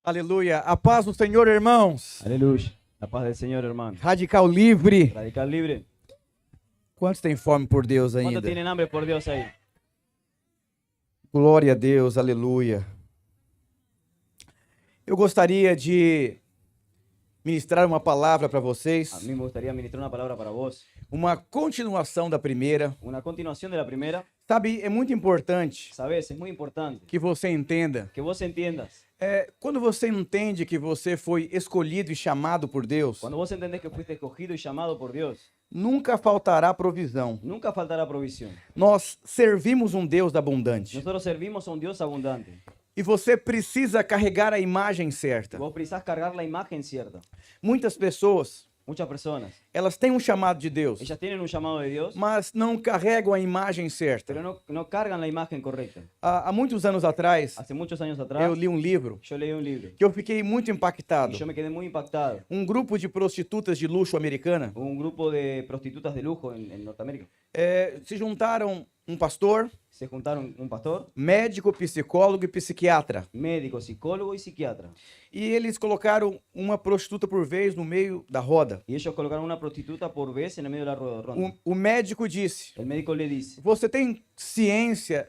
Aleluia. A paz do Senhor, irmãos. Aleluya. La paz del Señor, hermano. Radical livre. Radical libre. Quantos têm fome por Deus ¿Cuántos ainda? tienen hambre por Dios ahí? Glória a Deus, aleluia. Eu gostaria de ministrar uma palavra para A vocês, mí me gustaría ministrar una palabra para vos. uma continuação da primeira. Una continuación de la primera. Sabe, é muito importante Sabes, es muy importante que você entenda. que vos entiendas. Quando você entende que você foi escolhido e chamado por Deus, Cuando vos entendés que fuiste escogido y llamado por Dios, nunca faltará provisão. nunca faltará provisión. Nós servimos um Deus abundante. Nosotros servimos a un Dios abundante. E você precisa carregar a imagem certa. Vos precisás cargar la imagen cierta. Muitas pessoas, Muchas personas, elas têm um chamado de Deus, ellas tienen un llamado de Dios, mas não carregam a imagem certa. pero no cargan la imagen correcta. Há muitos anos atrás, Hace muchos años atrás, eu li um livro yo leí un libro que eu fiquei muito y impactado. yo me quedé muy impactado. Um grupo de prostitutas de luxo americana Un grupo de prostitutas de lujo en Norteamérica. se juntaram um pastor, Se juntaron un pastor, médico, psicólogo e psiquiatra. médico, psicólogo y psiquiatra. E eles colocaram uma prostituta por vez no meio da roda. Y ellos colocaron una prostituta por vez en el medio de la ronda. O médico disse: El médico le dice, você tem ciência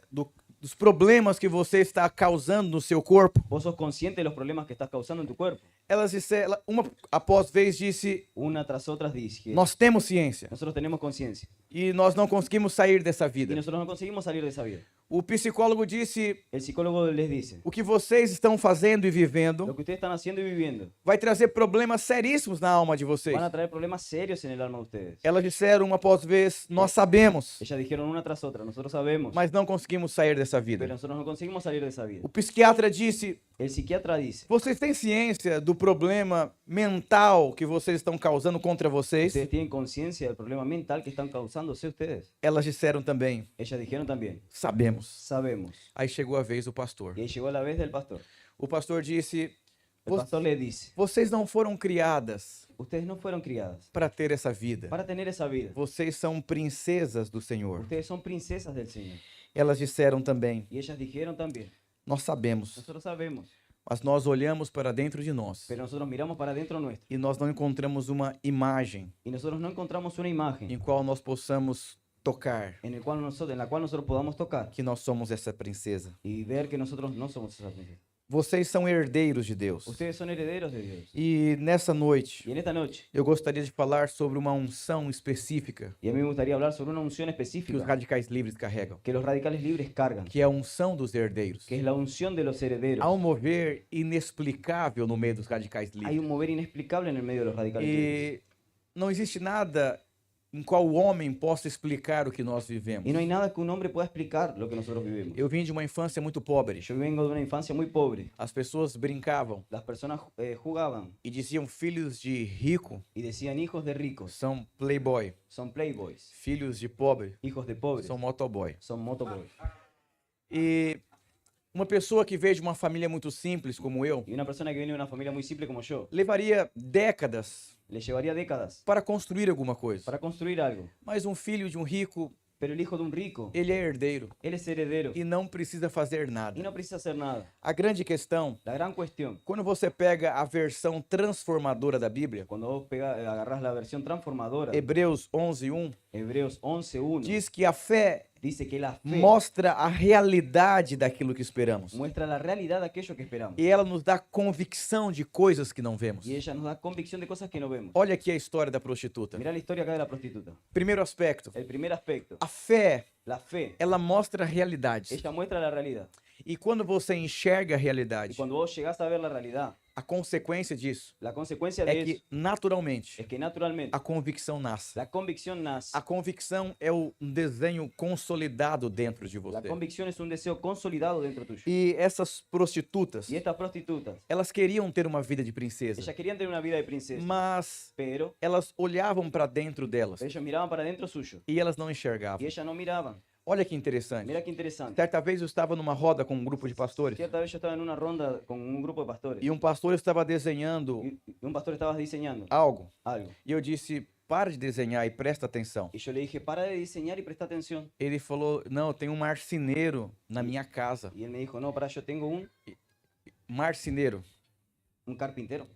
dos problemas que você está causando no seu corpo? vos sos consciente de los problemas que estás causando en tu cuerpo. Elas disseram, uma após vez disse: Una tras otra dice, nós temos ciência nosotros tenemos conciencia e nós não conseguimos sair dessa y vida. nosotros no conseguimos salir de esa vida. O psicólogo disse: El psicólogo les dice, o que vocês estão fazendo e lo vivendo que ustedes están haciendo y viviendo vai trazer problemas seríssimos na alma de vocês. van a traer problemas serios en el alma de ustedes. Elas disseram uma após vez: nós sabemos, Ellas dijeron una tras otra, nosotros sabemos, mas não conseguimos sair dessa pero vida. nosotros no conseguimos salir de esa vida. O psiquiatra disse: El psiquiatra dice, vocês têm ciência do problema mental que vocês estão causando contra vocês? ustedes tienen conciencia del problema mental que están causándose ustedes. Elas disseram também: Ellas dijeron también, sabemos. sabemos. Aí chegou a vez do pastor. Y ahí llegó la vez del pastor. O pastor disse: El pastor le dice, vocês não foram criadas ustedes no fueron criadas para ter essa vida. para tener esa vida. Vocês são princesas do Senhor. Ustedes son princesas del Señor. Elas disseram também: Y ellas dijeron también, nós sabemos, nosotros sabemos, mas nós olhamos para dentro de nós pero nosotros miramos para dentro nuestro e nós não encontramos uma imagem y nosotros no encontramos una imagen em qual nós possamos tocar en la cual nosotros podamos tocar que nós somos essa princesa. y ver que nosotros no somos esas princesas. Vocês são herdeiros de Deus. Ustedes son herederos de Dios. E nessa noite, Y en esta noche, eu gostaria de falar sobre uma unção específica y a mí me gustaría hablar sobre una unción que os específica radicais livres carregam, que los radicales libres cargan, que é a unção dos herdeiros. que es la unción de los herederos. Há um mover inexplicável no meio dos radicais Hay livres. un mover inexplicable en el medio de los radicales libres. E não existe nada em qual o homem possa explicar o que nós vivemos. Y no hay nada que un hombre pueda explicar lo que nosotros vivimos. Eu vim de uma infância muito pobre. Yo vengo de una infancia muy pobre. As pessoas brincavam Las personas jugaban e diziam: filhos de rico y decían hijos de ricos são playboy, son playboys, filhos de pobre hijos de pobres são motoboy. son motoboys. E uma pessoa que veio de uma família muito simples como eu Y una persona que viene de una familia muy simple como yo levaria décadas le llevaría décadas para construir alguma coisa. para construir algo. Mas um filho de um rico, Pero el hijo de un rico, ele é herdeiro él es heredero e não precisa fazer y nada. no precisa hacer nada. A grande questão, La gran cuestión, quando você pega a versão transformadora da Bíblia, cuando vos agarrás la versión transformadora, Hebreus 11:1, Hebreos 11:1, diz que a fé dice que la fe mostra a realidade daquilo que esperamos. muestra la realidad de aquello que esperamos. E ela nos dá convicção de coisas que não vemos. Y ella nos da convicción de cosas que no vemos. Olha aqui a história da prostituta. Mira la historia acá de la prostituta. Primeiro aspecto, El primer aspecto, a fé, la fe, ela mostra a realidade. ella muestra la realidad. E quando você enxerga a Y realidade, cuando vos llegás a ver la realidad, a consequência disso la consecuencia de é eso que naturalmente es que naturalmente a convicção nasce. la convicción nace. A convicção é um desenho consolidado dentro de La você. convicción es un deseo consolidado dentro tuyo. E essas prostitutas, Y estas prostitutas, elas queriam ter uma vida de princesa, ellas querían tener una vida de princesa, mas pero elas olhavam para dentro delas ellos miraban para dentro suyo e elas não y enxergavam. ellas no miraban. Olha que interessante. Mira qué interesante. Certa vez eu estava numa roda com um grupo de pastores Cierta vez yo estaba en una ronda con un grupo de pastores e um pastor estava desenhando y un pastor estaba diseñando algo. algo. E eu disse: para de desenhar e presta atenção. Y yo le dije, para de diseñar y presta atención. Ele falou: não, eu tenho um marceneiro na minha casa. Y él me dijo, no, para, yo tengo un Marceneiro. un carpintero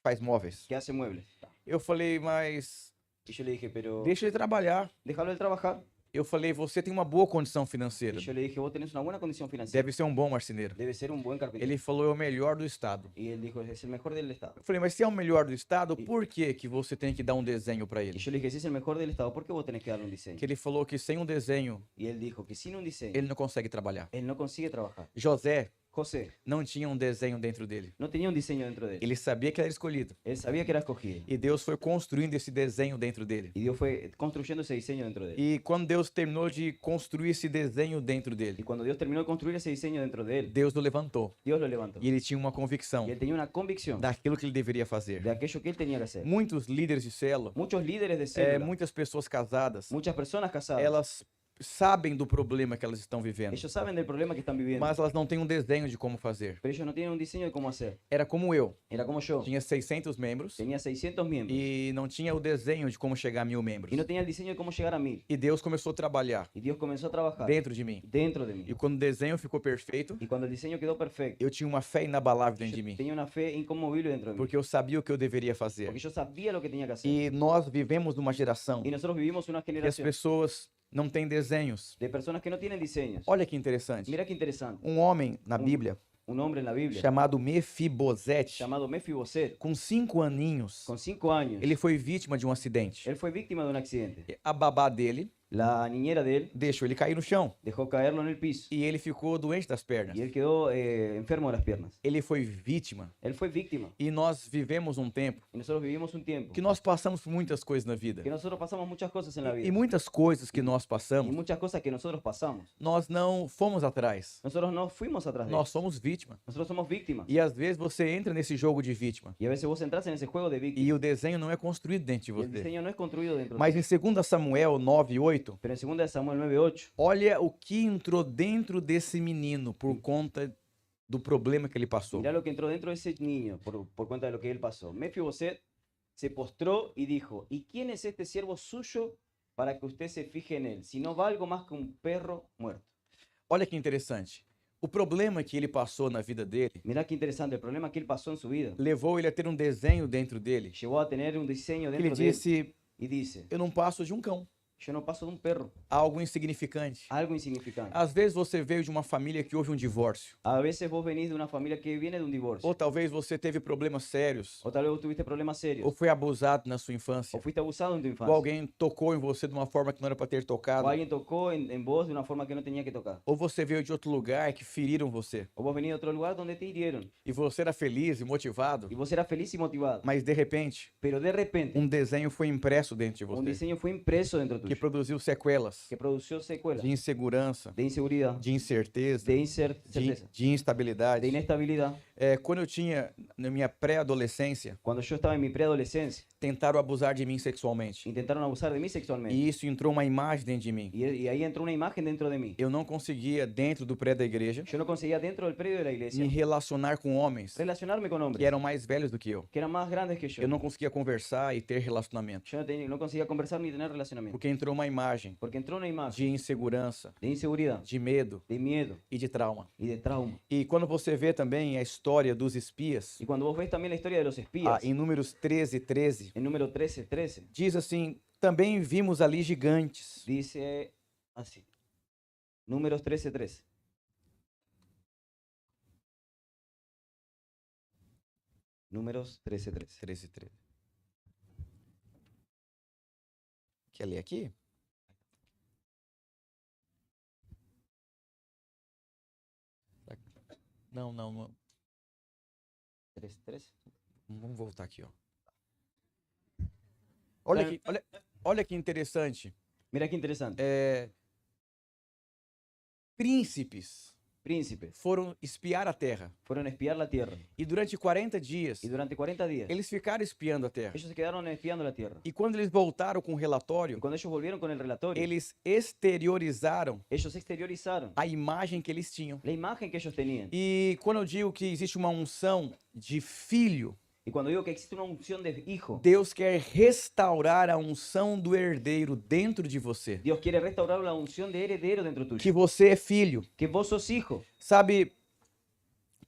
faz móveis. que hace muebles. Eu falei, mas Y yo le dije, pero deixa ele trabalhar. déjalo de trabajar. Eu falei, você tem uma boa condição Y financeira. yo le dije, vos tenés una buena condición financiera. Deve ser um bom marceneiro. Debe ser un buen carpintero. Ele falou, é o melhor do estado. Y él dijo, es el mejor del estado. Eu falei, mas se é o melhor do estado, por que que você tem que dar um desenho para Y ele? yo le dije, si es el mejor del estado, ¿por qué vos tenés que darle un diseño? Que ele falou que sem um desenho, Y él dijo que sin un diseño, ele não consegue trabalhar. él no consigue trabajar. José José não tinha um desenho dentro dele. no tenía un diseño dentro de él. Ele sabia que era escolhido. Él sabía que era escogido. E Deus foi construindo esse desenho dentro dele. Y Dios fue construyendo ese diseño dentro de él. E quando Deus terminou de construir esse desenho dentro Y dele, cuando Dios terminó de construir ese diseño dentro de él, Deus o levantou. Dios lo levantó. E ele tinha uma convicção Y él tenía una convicción daquilo que ele deveria fazer. de aquello que él tenía que hacer. Muitos líderes de célula, Muchos líderes de célula, muitas pessoas casadas, muchas personas casadas, elas sabem do problema que elas estão vivendo, ellos saben del problema que están viviendo, mas elas não têm um desenho de como fazer. pero ellos no tienen un diseño de cómo hacer. Era como eu, Era como yo, tinha 600 membros tenía 600 miembros e não tinha o desenho de como chegar a 1000 membros. y no tenía el diseño de cómo llegar a 1000. E Deus começou a trabalhar Y Dios comenzó a trabajar dentro de mim. dentro de mí. E quando o desenho ficou perfeito, Y cuando el diseño quedó perfecto, eu tinha uma fé inabalável dentro de yo mim, tenía una fe inconmovible dentro de mí, porque eu sabia o que eu deveria fazer. porque yo sabía lo que tenía que hacer. E nós vivemos numa geração Y nosotros vivimos una que as generación pessoas não têm desenhos. de personas que no tienen diseños. Olha que interessante. Mira qué interesante. Um homem na Bíblia Un hombre en la Biblia chamado Mefibosete, llamado Mefiboset, com 5 aninhos, con 5 años, ele foi vítima de um acidente. él fue víctima de un accidente. A babá dele La niñera de él deixou ele cair no chão dejó caerlo en el piso e ele ficou doente das pernas. y él quedó enfermo de las piernas. Ele foi vítima. Él fue víctima. E nós vivemos um tempo Y nosotros vivimos un tiempo que nós passamos por muitas coisas na vida. que nosotros pasamos muchas cosas en la E vida. muitas coisas que nós Y passamos, muchas cosas que nosotros pasamos. nós não fomos atrás. Nosotros no fuimos atrás de Nós él. somos vítima. Nosotros somos víctimas. E às vezes você entra nesse jogo de vítima Y a veces vos entras en ese juego de víctimas. e o desenho não é construído dentro de Y el você. diseño no es construido dentro de Mas ti. em 2 Samuel 9:8, Pero en 2 Samuel 9:8, olha o que entrou dentro desse menino por conta do problema que ele passou. mirá lo que entró dentro de ese niño por cuenta de lo que él pasó. Mefiboset se postró y dijo, ¿y quién es este siervo suyo para que usted se fije en él? Si no valgo más que un perro muerto. Olha que interessante. O problema que ele passou na vida dele Mirá qué interesante, el problema que él pasó en su vida levou ele a ter um desenho dentro dele. llevó a tener un diseño Que ele dentro de él disse: y dice, eu não passo de um cão, yo no paso de un perro, algo insignificante. algo insignificante. Às vezes você veio de uma família que houve um divórcio, A veces vos venís de una familia que viene de un divorcio, ou talvez você teve problemas sérios, o tal vez vos tuviste problemas ou serios, foi abusado na sua infância, o fuiste abusado en tu ou infancia, alguém tocou em você de uma forma que não era para ter tocado, o alguien tocó en vos de una forma que no tenía que tocar, ou você veio de outro lugar que feriram você, o vos venís de otro lugar donde te hirieron e você era feliz e motivado, y vos eras feliz y motivado, mas de repente pero de repente um desenho foi impresso dentro de un você, diseño fue impreso dentro que tuyo, produziu sequelas que produjo secuelas de insegurança, de inseguridad, de incerteza, de incerteza, de instabilidade. de inestabilidad. Quando eu tinha na minha pré-adolescência, Cuando yo estaba en mi preadolescencia, tentaram abusar de mim sexualmente. intentaron abusar de mí sexualmente. E isso entrou uma imagem dentro de mim. Y ahí entró una imagen dentro de mí. Eu não conseguia, dentro do prédio da igreja, Yo no conseguía dentro del predio de la iglesia me relacionar com homens relacionarme con que hombres eram mais velhos do que eu. que eran más grandes que yo. Eu não conseguia conversar e ter relacionamento, Yo no conseguía conversar ni tener relacionamiento. porque entrou uma imagem Porque entró una imagen de insegurança, de inseguridad, de medo de miedo e de trauma. y de trauma. E quando você vê também a história dos espias, Y cuando vos ves también la historia de los espías, em Números 13:13, en número 13:13, diz assim: também vimos ali gigantes. dice así. Números 13:13. Números 13:13. 13:13. Quer ler aqui? Não, não, não. 13:13. Vamos voltar aqui, ó. Olha que interessante. Mira qué interesante. Príncipes Príncipes foram espiar a terra. fueron a espiar la tierra. E durante 40 dias, Y durante 40 días, eles ficaram espiando a terra. ellos se quedaron espiando la tierra. E quando eles voltaram com o Y relatório, cuando ellos volvieron con el relatorio, eles exteriorizaram ellos exteriorizaron a imagem que eles tinham. la imagen que ellos tenían. E quando eu digo que existe uma unção de filho, Y cuando digo que existe una unción de hijo, Deus quer restaurar a unção do herdeiro dentro de você. Dios quiere restaurar la unción de heredero dentro tuyo. Que você é filho. Que vos sos hijo. Sabe,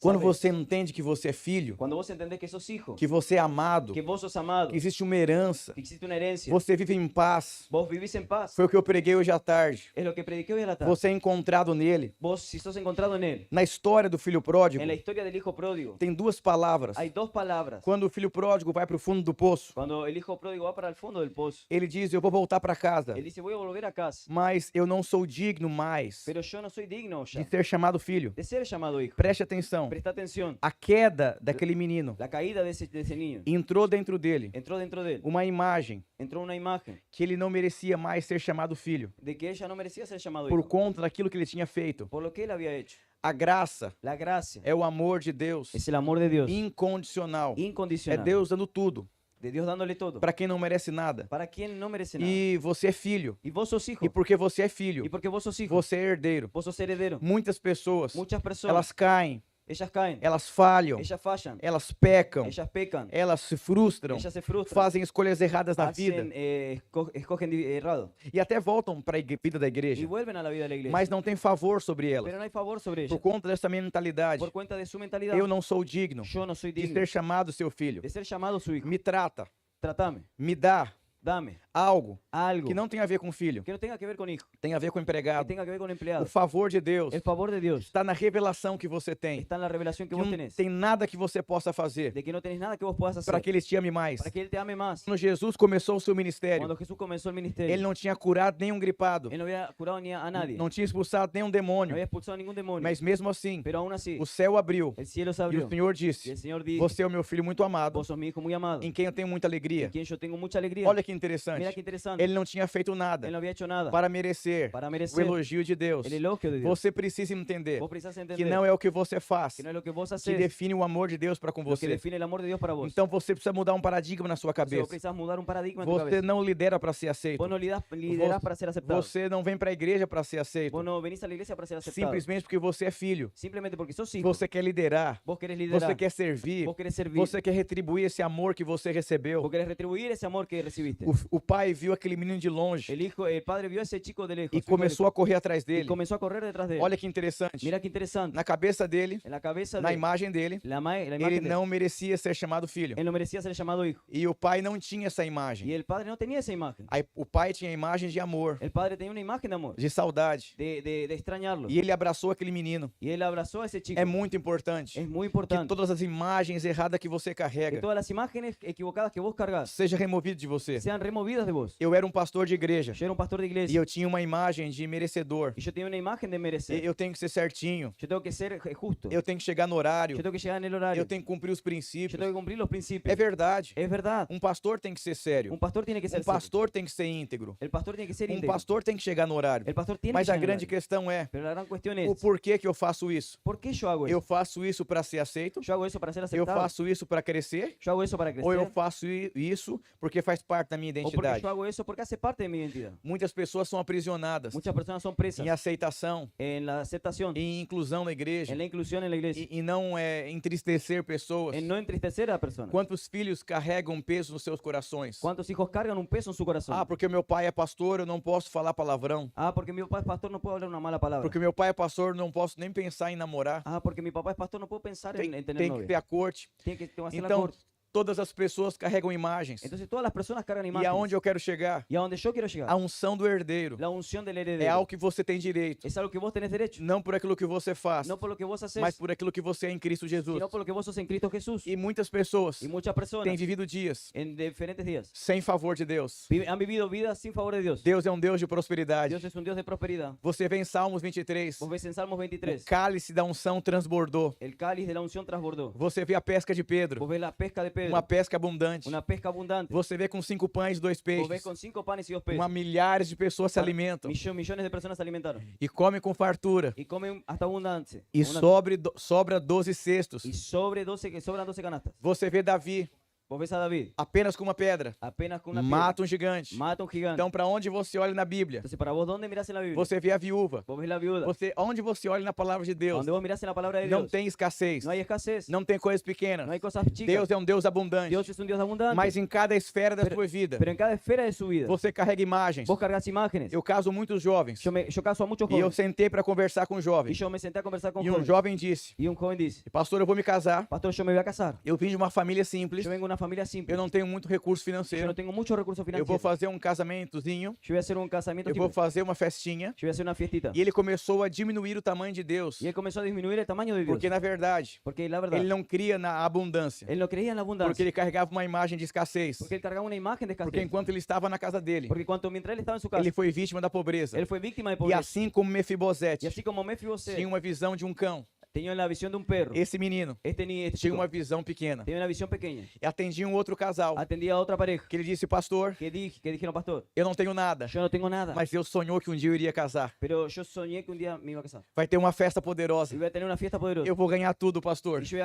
Quando ¿Sabes? você entende que você é filho, Cuando vos entendés que sos hijo, que você é amado, que vos sos amado, que existe uma herança, que existe una herencia, você vive em paz. vos vivís en paz. Foi o que eu preguei hoje à tarde. Es lo que prediqué hoy a la tarde. Você é encontrado nele. Vos, si sos encontrado en él, Na história do filho pródigo, en la historia del hijo pródigo, tem duas palavras. hay dos palabras. Quando o filho pródigo vai para o fundo do poço, Cuando el hijo pródigo va para el fondo del pozo, ele diz: eu vou voltar para casa, él dice, voy a volver a casa, mas eu não sou digno mais pero yo no soy digno ya de ser chamado filho. de ser llamado hijo. Preste atenção. Presta atención, A queda daquele menino la caída de ese niño entrou dentro dele entró dentro de él, uma imagem entró una imagen que ele não merecia mais ser chamado filho, de que ella no merecía ser llamado por hijo, conta daquilo que ele tinha feito. por lo que él había hecho. A graça La gracia é o amor de Deus es el amor de Dios, incondicional. É incondicional, Deus dando tudo de Dios dándole todo, para quem não merece nada. para quien no merece nada. E você é filho. Y vos sos hijo, E porque você é filho, y porque vos sos hijo, você é herdeiro. vos sos heredero. Muitas pessoas, Muchas personas, elas caem, ellas caen, elas falham, ellas fallan, elas pecam, ellas pecan, elas se frustram, ellas se frustran, fazem escolhas erradas na vida hacen, escogen errado e até voltam para a vida da y igreja, vuelven a la vida de la iglesia. mas não tem favor sobre Pero elas no hay favor sobre por ellas. conta dessa mentalidade. Por cuenta de su mentalidad, Eu não sou digno yo no soy de digno ser chamado seu filho. de ser llamado su hijo. Me trata, Trátame, me dá dame algo algo que não tem a ver com filho, que no tenga que ver con hijo, tem a ver com que empregado. tenga que ver con O empleado. favor de Deus El favor de Dios está na revelação que você tem. está en la revelación que Que vos não tenés, tem nada que você possa fazer de que no tenés nada que vos puedas para hacer que Ele te ame mais. para que Él te ame más. Quando Jesus começou o seu ministério, Cuando Jesús comenzó el ministerio, Ele não tinha curado nenhum gripado, Él no había curado ni a nadie, não tinha expulsado nenhum no demônio, había expulsado ningún demonio, mas mesmo assim, pero aún así, o céu abriu el cielo se e abrió o Senhor y disse: el Señor dijo, você é o meu filho muito amado, vos sos mi hijo muy amado, em quem eu tenho muita alegria. en quien yo tengo mucha alegría. Olha que Mira interessante. qué interesante, Ele não tinha feito nada Él no había hecho nada para merecer para o merecer elogio de Deus. el elogio de Dios. Você precisa entender Vos precisás que entender não é o que você faz que no es lo que vos que haces define o amor de Deus para com lo que você. define el amor de Dios para vos. Então você precisa mudar um paradigma na sua Entonces, vos cabeça. precisás mudar un paradigma en tu Você cabeza. não lidera para ser aceito. Vos no liderás para ser aceptado. Você não vem para a igreja para ser aceito. Vos no venís a la iglesia para ser aceptado. Simplesmente porque você é filho. Simplemente porque sos hijo. Você quer liderar. Vos querés liderar. Você quer servir. Vos querés servir. Você quer retribuir esse amor que você recebeu. Vos querés retribuir ese amor que recibiste. O pai viu aquele menino de longe El padre vio a ese chico de lejos. e su hijo de começou a correr atrás lejos, y dele. comenzó a correr detrás de él. Olha que interessante. Mira qué interesante. Na cabeça dele, En la cabeza na de imagem dele, la ele imagen de não merecia ser chamado filho. él no merecía ser llamado hijo. E o pai não tinha essa Y imagem. el padre no tenía esa imagen. Aí, o pai tinha a imagem de amor, El padre tenía una imagen de amor, de saudade. de extrañarlo. E ele abraçou aquele menino. Y él abrazó a ese chico. É muito importante Es muy que importante todas as imagens erradas que você que carrega todas las imágenes equivocadas que vos cargas seja removido de você. sean removidas de vos. Eu era um pastor de igreja Yo era un pastor de e iglesia eu tinha uma imagem de merecedor. y yo tenía una imagen de merecer. Eu tenho que ser certinho, Yo tengo que ser justo. eu tenho que chegar no horário, Yo tengo que llegar en el horario. eu tenho que cumprir os Yo princípios. tengo que cumplir los principios. É verdade. Es verdad. Um pastor tem que ser sério. Un pastor tiene que ser Um serio. pastor tem que ser íntegro. El pastor tiene que ser Um íntegro. pastor tem que chegar no horário. El pastor tiene Mas que a llegar en el grande horario. questão é Pero la gran cuestión o es, porquê que eu faço isso. ¿por qué yo hago Eu eso? faço isso para ser aceito? Yo hago eso para ser Eu aceptado. faço isso para crescer? Yo hago eso para Ou eu crecer. faço isso porque faz parte da minha O porque identidade? yo hago eso porque hace parte de mi identidad. Muitas pessoas são aprisionadas Muchas personas son presas em aceitação, en la aceptación, em inclusão na igreja en la inclusión en la iglesia, e não entristecer pessoas. en no entristecer a la persona. Quantos filhos carregam peso nos seus corações? ¿Cuántos hijos cargan un peso en su corazón? Ah, porque meu pai é pastor, eu não posso falar palavrão. Ah, porque mi papá es pastor, no puedo hablar una mala palabra. Porque meu pai é pastor, não posso nem pensar em namorar. Ah, porque mi papá es pastor, no puedo pensar Tem, en tener tem que novia. ter a corte. Tiene que hacer la Então, corte. todas as pessoas carregam imagens. Entonces todas las personas cargan E imágenes. aonde eu quero chegar? Y a donde yo quiero llegar, A unção do herdeiro. la unción del É heredero algo que você tem direito. es algo que vos tenés derecho, Não por aquilo que você faz, no por lo que vos haces, mas por aquilo que você é em Cristo Jesus. sino por lo que vos sos en Cristo Jesús. E muitas pessoas Y muchas personas têm vivido dias en diferentes días sem favor de Deus. han vivido vidas sin favor de Dios. Deus é um Deus de prosperidade. Dios es un Dios de prosperidad. Você vê em Salmos 23, Vos ves en Salmos o 23, cálice da unção transbordou. el cáliz de la unción transbordó. Você vê a pesca de Pedro, Vos ves la pesca de Pedro, uma pesca abundante. una pesca abundante. Você vê com 5 pães e 2 Vos ves peixes, con 5 panes y 2 peces. milhares de pessoas se alimentam Millones de personas se alimentaron e comem com fartura. y comen hasta abundancia. E Abundante. sobra 12 cestos. Y sobran 12 canastas. Você vê Davi, Vos ves a David apenas com uma pedra, apenas con una piedra, mata um gigante. mata un gigante. Então, para onde você olha na Bíblia, Entonces, para vos, ¿dónde mirás en la Biblia? você vê a viúva. Vos ves la viuda. Onde você olha na palavra de Deus, Donde vos mirás en la palabra de não Dios, tem escassez, no hay escasez, não tem coisas pequenas. no hay cosas chicas. Deus é um Deus abundante. Dios es un Dios abundante. Mas em cada esfera da sua vida, Pero en cada esfera de su vida, você carrega imagens. vos cargas imágenes. Eu caso muitos jovens. Yo caso a muchos E eu jóvenes. sentei para conversar com Y jovens. yo me senté a conversar con E um jóvenes. jovem disse: Y un joven dice, Pastor, eu vou me casar. pastor, yo me voy a casar. Eu vim de uma família simples. Yo vengo de una familia simple. Eu não tenho muito recurso Yo financeiro. no tengo muchos recursos Eu financieros. vou fazer um casamentozinho. Yo voy a hacer un casamiento Eu vou tipo. fazer uma festinha. Yo voy a hacer una fiestita. E ele começou a diminuir o tamanho de Deus. Y él comenzó a disminuir el tamaño de Dios. Porque, na verdade, Porque la verdad, ele não cria na abundância. él no creía en la Porque abundancia. ele carregava uma imagem de escassez. Porque él cargaba una imagen de Porque escasez. enquanto ele estava na casa dele, Porque mientras él estaba en su casa, ele foi vítima da pobreza. él fue víctima de E pobreza. assim como Y Mefibosete así como Mefiboset tinha uma visão de um cão, tenía la visión de un perro, esse menino este tinha chico uma visão pequena. tenía una visión pequeña. E atendia um outro casal, Atendía a otra pareja que ele disse: Pastor, que dijeron, pastor, eu não tenho nada, yo no tengo nada, mas Deus sonhou que um dia eu iria casar. pero yo soñé que un día me iba a casar. Vai ter uma festa Y poderosa. voy a tener una fiesta poderosa. Eu vou ganhar tudo, pastor. Y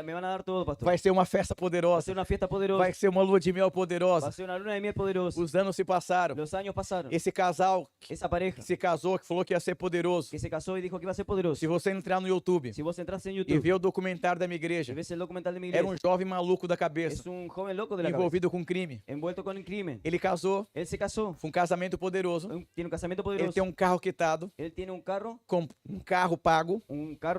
me van a dar todo, pastor. Vai ser uma festa Va a poderosa. ser una fiesta poderosa. Vai ser uma lua de mel Va a poderosa. ser una luna de miel poderosa. Os anos se passaram. Los años pasaron. Esse casal Esa pareja que se casou, que falou que ia ser poderoso. que se casó y dijo que iba a ser poderoso. Se você entrar no YouTube Si vos entras en e YouTube ver o documentário da minha y igreja, ves el documental de mi era iglesia, jovem maluco da es cabeça, un joven loco de la cabeza, envolvido com crime. envuelto con el crimen. Ele casou, Él se casó, foi um casamento poderoso. tiene un casamiento Ele poderoso. tem um carro quitado, Él tiene un carro pago.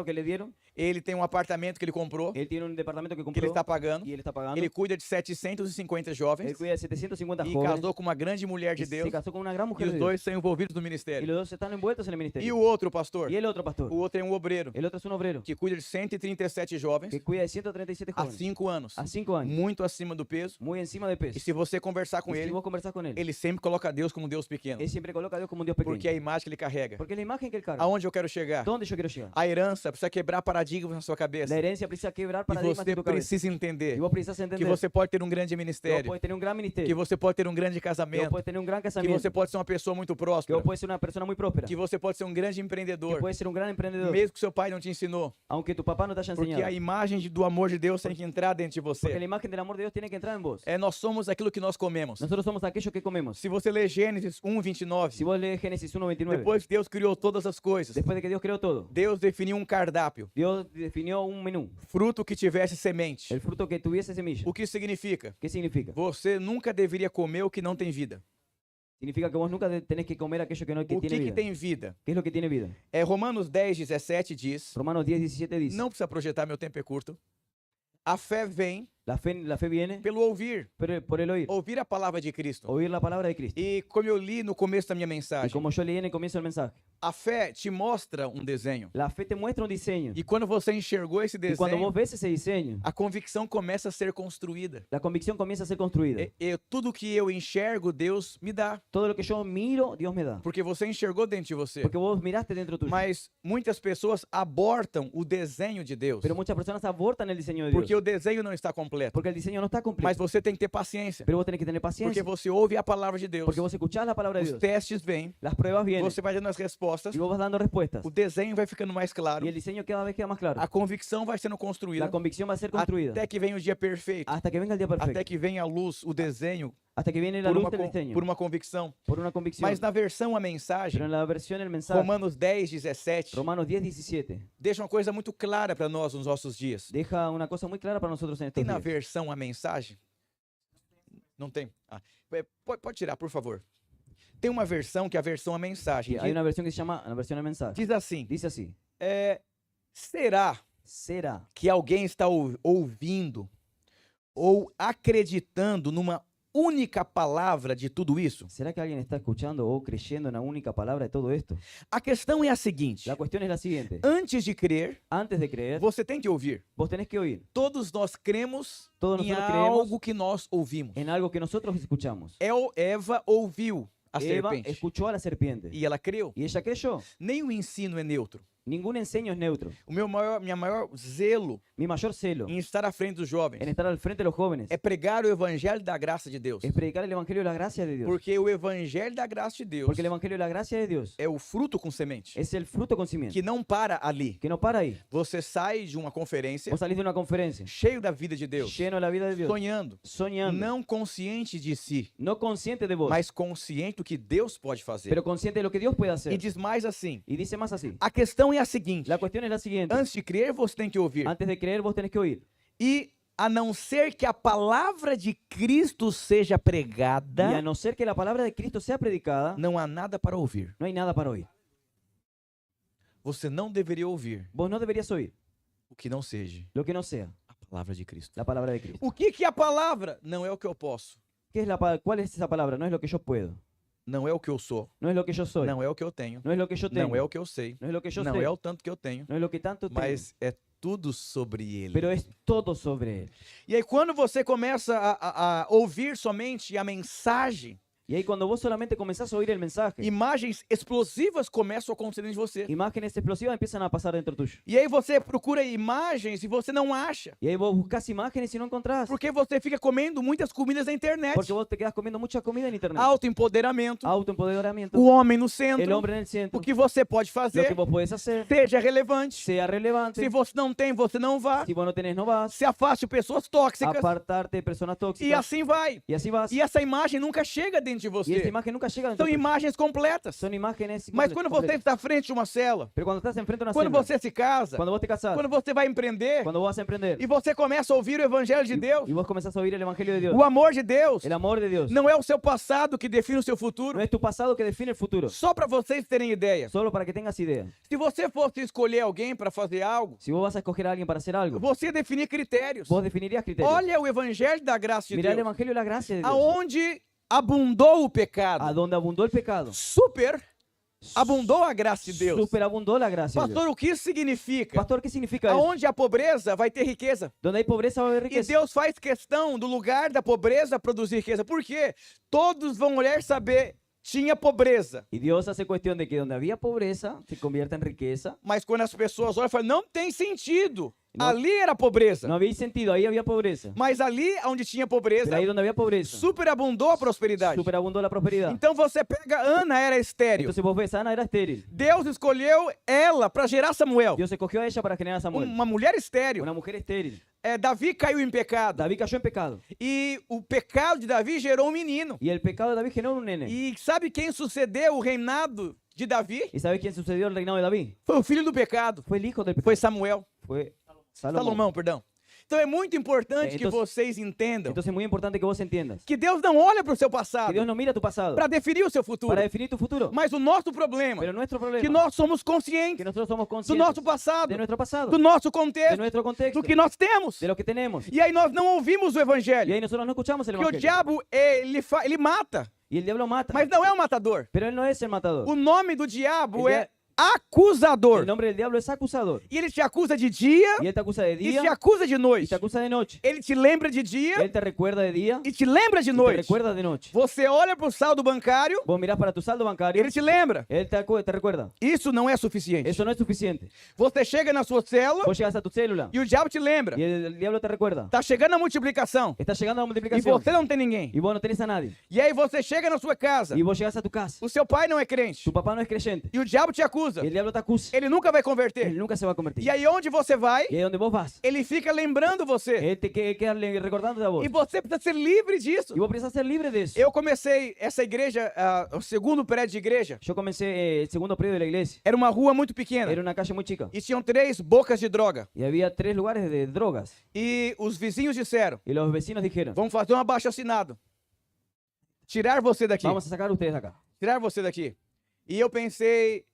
que le dieron. Ele tem um apartamento que ele comprou, Él tiene un departamento que que ele compró está pagando. y él está pagando. Ele cuida de 750 Él jovens cuida de 750 e jóvenes. casou com uma grande mulher de Y se Deus. casó con una gran E mujer os de Dios. dois são envolvidos no Y ministério. los dos están envueltos en el E ministerio. o outro, pastor? Y el otro pastor. O outro é um obreiro El otro es un obrero que cuida de 137 jovens que cuida de 137 há jóvenes 5 anos. a 5 años, Muito acima do peso. muy encima de E peso. se você conversar com Y si ele, vos conversás con él, ele sempre coloca Deus como Deus pequeno. él siempre coloca a Dios como un Dios pequeño. Porque é a imagem que ele carrega. Porque es la imagen que él carga. Aonde eu quero chegar? ¿Dónde yo quiero llegar? A herança precisa quebrar paradigmas na sua cabeça. La herencia precisa quebrar E paradigmas você en tu cabeza. precisa entender Y vos precisas que entender você pode ter um grande que vos ministério, puedes tener un gran que ministerio, você pode ter um grande que vos casamento, puedes tener un gran que casamiento, você pode ser uma pessoa muito que próspera, vos puedes ser una persona muy próspera, que você pode ser um grande que empreendedor, puedes ser un gran emprendedor, mesmo que seu pai não te ensinou. aunque tu papá no te haya Porque enseñado. a imagem do amor de Deus tem que entrar dentro de Porque la você. imagen del amor de Dios tiene que entrar en vos. Nós somos aquilo que nós comemos. Nosotros somos aquellos que comemos. Se você ler Gênesis Si 1:29, vos lees Génesis 1:29, depois que Deus criou todas as coisas, después de que Dios creó todo, Deus definiu um cardápio, Dios definió un menú, fruto que tivesse semente. el fruto que tuviese semilla. O que significa? ¿Qué significa? Você nunca deveria comer o que não tem vida. Significa que vos nunca tenés que comer aquello que no que O tiene que vida. tem vida? ¿Qué es lo que tiene vida? Romanos 10:17 diz, Romanos 10:17 dice, não precisa projetar, meu tempo é curto. A fé vem la fe viene pelo ouvir, por el oír. ouvir a palavra de Cristo. Oír la palabra de Cristo. E como eu li no começo da minha Y mensagem, como yo leí en el comienzo del mensaje, a fé te mostra um desenho. la fe te muestra un diseño. E quando você enxergou esse Y cuando vos desenho, ves ese diseño, a convicção começa a ser construída. la convicción comienza a ser construida. Tudo que eu enxergo, Deus me dá. Todo lo que yo miro, Dios me da. Porque você enxergou dentro de você. Porque vos miraste dentro tuyo. Mas muitas pessoas abortam o desenho de Deus. Pero muchas personas abortan el diseño de Dios. Porque o desenho não está completo. Porque el diseño no está completo. Mas você tem que ter paciência. Pero vos tenés que tener Porque paciencia. você ouve a palavra de Deus. Porque vos escuchás la palabra de Os Dios. testes vêm. Las pruebas vienen. Você vai dando as respostas. Y vos vas dando respuestas. O desenho vai ficando mais claro. Y el diseño cada vez queda más claro. A convicção vai sendo construída. La convicción va a ser construida. Até que venha o dia perfeito. Hasta que venga el día perfecto. Até que venha a luz, o desenho, Hasta que viene la por luz uma, del diseño. por uma convicção. Por una convicción. Mas na versão a mensagem, Pero en la versión del mensaje, Romanos 10:17, Romanos 10:17, deixa uma coisa muito clara para nós nos nossos dias. deja una cosa muy clara para nosotros en estos Tem na días. versão a mensagem? Não tem? Pode tirar, por favor. Tem uma versão que é a versão a mensagem. Hay una versión que se llama la versión del mensaje. Diz assim: Dice así: será ¿será que alguém está ouvindo ou acreditando numa única palavra de tudo isso? ¿Será que alguien está escuchando o creyendo en la única palabra de todo esto? A questão é a seguinte: La cuestión es la siguiente. antes de crer, Antes de creer, você tem que ouvir. vos tenés que oír Todos nós cremos Todos em nosotros creemos algo que nós ouvimos. en algo que nosotros escuchamos. Eva ouviu a Eva serpente escuchó a la serpiente e ela creu. y ella creyó. Nem o ensino é neutro. Ningún enseño es neutro. Minha maior zelo Mi mayor celo em estar à frente dos jovens en estar al frente de los jóvenes é pregar o evangelho da graça de Deus. es predicar el evangelio de la gracia de Dios. Porque o evangelho da graça de Deus Porque el evangelio de la gracia de Dios é o fruto com semente, es el fruto con simiente, que não para ali. que no para ahí. Você sai de uma conferência Vos salís de una conferencia cheio da vida de Deus, lleno de la vida de Dios, sonhando, soñando, não consciente de si, no consciente de vos, mas consciente do que Deus pode fazer. pero consciente de lo que Dios puede E hacer. diz mais assim: Y dice más así. a questão é a seguinte: La cuestión es la siguiente. antes de crer, você tem que ouvir. Antes de creer, vos tenés que oír. E a não ser que a palavra de Cristo seja Y a pregada, no ser que la palabra de Cristo sea predicada, não há nada para ouvir. no hay nada para oír. Você não deveria ouvir Vos no deberías oír o que não seja lo que no sea a palavra de Cristo. la palabra de Cristo. O que é a palavra? Não é o que eu posso. ¿Qué es ¿Cuál es esa palabra? No es lo que yo puedo. Não é o que eu sou. No es lo que yo soy. Não é o que eu tenho. No es lo que yo tengo. Não é o que eu sei. No es lo que yo Não sé. é o tanto que eu tenho. No es lo que tanto tengo. Mas é tudo sobre ele. Pero es todo sobre Él. E aí, quando você começa a ouvir somente a mensagem, Y ahí cuando vos solamente comenzás a oír el mensaje, imagens explosivas começam a acontecer dentro de você. imágenes explosivas empiezan a pasar dentro tuyo. E aí você procura imagens e você não acha. Y ahí vos buscas imágenes y no encontrás. Porque você fica comendo muitas comidas na internet. Porque vos te quedas comiendo mucha comida en internet. Autoempoderamento, Autoempoderamiento. o homem no El centro, hombre en el centro. o que você pode Lo que fazer, vos podés hacer. seja relevante. Sea relevante. Se você não tem, você não vá. Si vos no tenés, no vas. Se afaste de pessoas tóxicas. Apartarte de personas E tóxicas. assim vai. Y así vas. E essa imagem nunca chega dentro de Y esta você. imagen nunca llega dentro São tuyo. imagens completas. Son imágenes Mas quando você completas. está à frente de uma cela, Pero cuando estás enfrente de una quando célula, você se casa, cuando vos te casás, quando você vai empreender, cuando vos vas a emprender, e você começa a ouvir o evangelho de Deus, y vos comenzás a oír el evangelio de Dios, o amor de Deus el amor de Dios, não é o seu passado que define o seu no futuro. es tu pasado que define el futuro. Só para vocês terem ideia. Solo para que tengas idea. Se você fosse escolher alguém para fazer algo, Si vos vas a escoger a alguien para hacer algo, você ia definir critérios. vos definirías criterios. Olha o evangelho da graça de Mirá el Deus. evangelio de la gracia de Dios. Aonde abundou o A pecado, donde abundó el pecado, abundou a graça de Deus. superabundó la gracia de Dios. Pastor, o que isso significa? Pastor, ¿qué significa eso? Aonde a pobreza vai ter riqueza. Donde hay pobreza va a haber E riqueza. Deus faz questão do lugar da pobreza produzir riqueza. Por quê? Todos vão olhar e saber, tinha pobreza. Y Dios hace cuestión de que donde había pobreza se convierta en riqueza. Mas quando as pessoas olham, falam, não tem sentido. Não- Ali era pobreza. No había sentido, ahí había pobreza. Mas ali onde tinha pobreza, Pero ahí donde había pobreza, superabundou a prosperidade. superabundó la prosperidad. Então você pega, Ana era estéril. Entonces vos ves, Ana era estéril. Deus escolheu ela para gerar Samuel. Dios escogió a ella para generar a Samuel. Uma mulher estéril. Una mujer estéril. Davi caiu em pecado. David cayó en pecado. E o pecado de Davi gerou um menino. Y el pecado de David generó un nene. E sabe quem sucedeu o reinado de Davi? ¿Y sabes quién sucedió el reinado de David? Foi o filho do pecado. Fue el hijo del pecado. Foi Samuel. Fue Salomón. Salomão, perdão. Então é muito importante que Então- vocês entendam Entonces es muy importante que vos entiendas que Deus não olha para o seu que passado Dios no mira tu pasado para definir o seu futuro. para definir tu futuro. Mas o nosso problema Pero nuestro é problema que nós somos que conscientes nosotros somos do conscientes nosso passado, de nuestro pasado, do nosso de contexto, nuestro contexto, do que nós temos. de lo que tenemos. E aí nós não ouvimos o Y evangelho. ahí nosotros no escuchamos el Que o evangelio. diabo, ele mata, Y el diablo mata. mas não é um matador. Pero él no es el matador. O nome do diabo Ele é é- acusador. El nombre del diablo es acusador. E ele te acusa de dia Y él te acusa de e día te acusa de y noite. te acusa de noche. Ele te lembra de dia Él te recuerda de día e te lembra de y te noite. recuerda de noche. Você olha para o saldo bancário, Vos mirás para tu saldo bancario, ele te lembra. él te recuerda. Isso não é suficiente. Eso no es suficiente. Você chega na sua célula Vos llegas a tu célula e o diabo te lembra. y el diablo te recuerda. Tá chegando a multiplicação Está llegando a la e multiplicación você não tem ninguém. y vos no tenés a nadie. E aí você chega na sua casa, Y vos llegas a tu casa. o seu pai não é crente Tu papá no es creyente. e o diabo te acusa. Y el diablo te acusa. Ele nunca vai converter. Él nunca se va a convertir. E aí onde você vai, Y ahí donde vos vas, ele fica lembrando você. él te queda recordando a vos. E você precisa ser livre disso. Y vos precisas ser libre de eso. Eu comecei essa igreja, o segundo prédio de igreja, Yo comencé el segundo predio de la iglesia. era uma rua muito pequena Era una calle muy chica. e tinham 3 bocas de droga. Y había 3 lugares de drogas. E os vizinhos disseram, Y los vecinos dijeron, vamos fazer um abaixo-assinado. Tirar você daqui. vamos a sacar a ustedes de acá. Tirar você daqui. E eu pensei,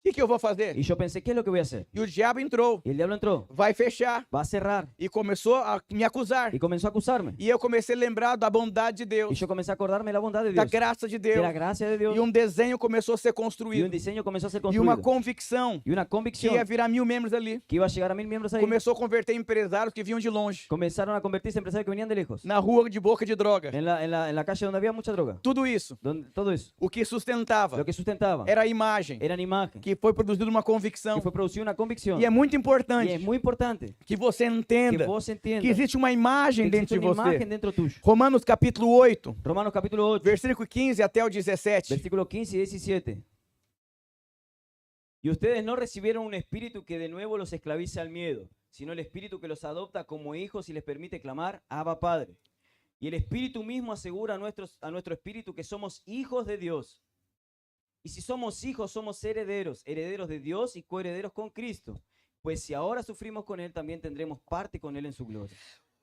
o que eu vou fazer? Y yo pensé, ¿qué es lo que voy a hacer? E o diabo entrou, Y el diablo entró, vai fechar, va a cerrar. e começou a me acusar. Y comenzó a acusarme. E eu comecei a lembrar da bondade de Y Deus, yo comencé a acordarme de la bondad de da Dios, graça de de Deus. la gracia de Dios. E um desenho começou a ser Y un construído. diseño comenzó a ser E uma construido. convicção Y una que convicción ia virar 1000 membros ali. que iba a llegar a 1000 miembros ahí. Começou a converter empresários que vinham de longe, Comenzaron a convertirse en empresarios que venían de lejos. na rua de boca de droga. En la calle donde había mucha droga. Tudo isso, Todo eso. o que sustentava Lo que sustentaba era a imagem eran imágenes que foi produzida uma convicção. que fue producida una convicción. E é muito Y importante es muy importante que você que entenda vos entiendas que existe uma imagem que dentro existe de una você. imagen dentro tuyo. Romanos capítulo 8, Romanos capítulo 8, versículo 15 até o 17. versículos 15 y 17. Y ustedes no recibieron un espíritu que de nuevo los esclavice al miedo, sino el espíritu que los adopta como hijos y les permite clamar, Abba Padre. Y el espíritu mismo asegura a nuestro espíritu que somos hijos de Dios. Y si somos hijos, somos herederos, herederos de Dios y coherederos con Cristo. Pues si ahora sufrimos con Él, también tendremos parte con Él en su gloria.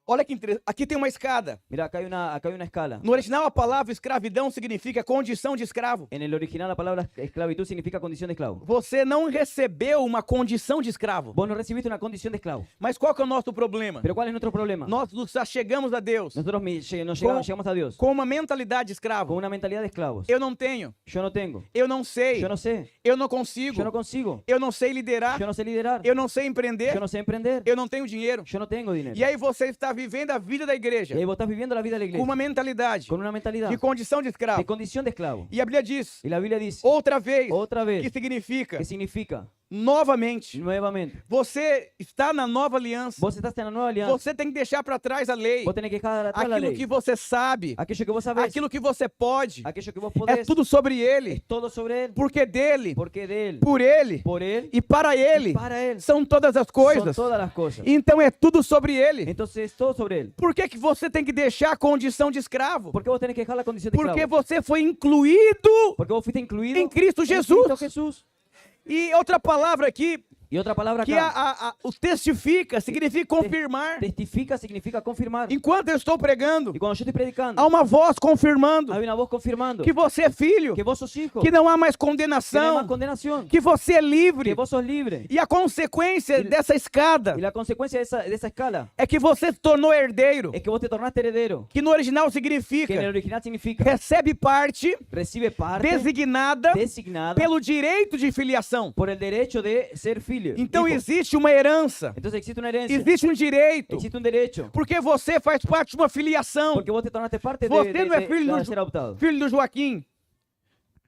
Olha que interessante. Aqui tem uma escada. Mira, acá hay una escala. No original, a palavra escravidão significa condição de escravo. En el original la palabra esclavitud significa condición de esclavo. Você não recebeu uma condição de escravo. Vos no recibiste una condición de esclavo. Mas qual que é o nosso problema? Pero ¿cuál es nuestro problema? Nós nos chegamos a Deus Nosotros llegamos a Dios com uma mentalidade de con escravo. una mentalidad de esclavos. Eu não tenho, Yo no tengo, eu não sei, yo no sé, eu não consigo, yo no consigo, eu não sei liderar, yo no sé liderar, eu não sei empreender, yo no sé emprender, eu não tenho dinheiro. yo no tengo dinero. E aí você está vivendo a vida da igreja Y ahí vos estás viviendo la vida de la com iglesia uma mentalidade con una mentalidad de condição de de escravo. condición de esclavo. E a Bíblia diz, Y la Biblia dice outra vez, otra que vez significa que significa novamente. nuevamente. Você está na nova aliança. Vos estás en la nueva alianza. Você tem que deixar para trás a lei. Vos tenés que dejar atrás la Aquilo ley. que você sabe, Aquello que vos sabés, aquilo que você pode, aquello que vos é podés, tudo sobre ele, todo sobre Él, porque dele, porque de Él, por ele por Él e para y ele para Él são todas as son coisas. todas las cosas. Então é tudo sobre ele. Entonces todo sobre Él. Por que você tem que deixar a condição de escravo? ¿Por qué vos tenés que dejar la condición de Porque esclavo? você foi incluído Porque vos fuiste incluido em Cristo en Jesus. Cristo Jesús. E outra palavra aqui, Y otra palabra que acá, o testifica, significa confirmar. testifica significa confirmar. Enquanto eu estou pregando, Y cuando yo estoy predicando, há uma voz confirmando hay una voz confirmando que você é filho, que vos sos hijo, que não há mais que no hay condenação, más condenación, que você é livre. que vos sos libre. E a consequência dessa escada Y la consecuencia de esa escala é que você se tornou herdeiro, es que vos te tornaste heredero, que no original que en el significa original significa recebe parte recibe parte designada designada pelo direito de filiação. por el derecho de ser filho. Então hijo. existe uma herança, Entonces existe una herencia, existe um direito, existe un derecho, porque você faz parte de uma filiação. porque vos te tornaste parte Você de não é filho ser adoptado. filho do Joaquim,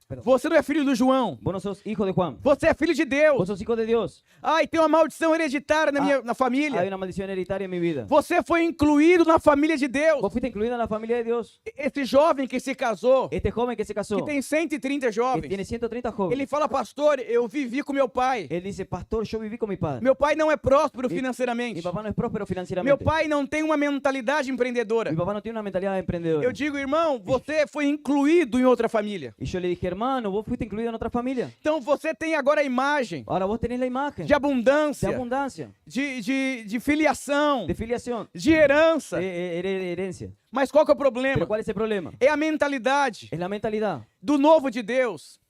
Perdão. você não é filho do João, Vos no sos hijo de Juan, você é filho de vos Deus. sos hijo de Dios. Ai, tem uma maldição hereditária na Hay família. una maldición hereditaria en mi vida. Você foi incluído na família de Deus. Vos fuiste incluido en la familia de Dios. Esse jovem que se casou, Este joven que se casó, que tem 130 que jovens, tiene 130 jóvenes, ele fala, pastor, eu vivi com meu pai. él dice, pastor, yo viví con mi padre. Meu pai não é próspero Mi financeiramente. papá no es próspero Meu financieramente. pai não tem uma mentalidade empreendedora. Mi papá no tiene una mentalidad de emprendedor. Eu digo, irmão, você foi incluído em outra família. Y yo le dije, hermano, vos fuiste incluido en otra familia. Então você tem agora a imagem Ahora vos tenés la imagen de abundância, de abundancia, de filiação, de filiación, de herança. de herencia. Mas qual que é o Pero problema? ¿cuál es el problema? É a mentalidade Es la mentalidad do novo de Deus.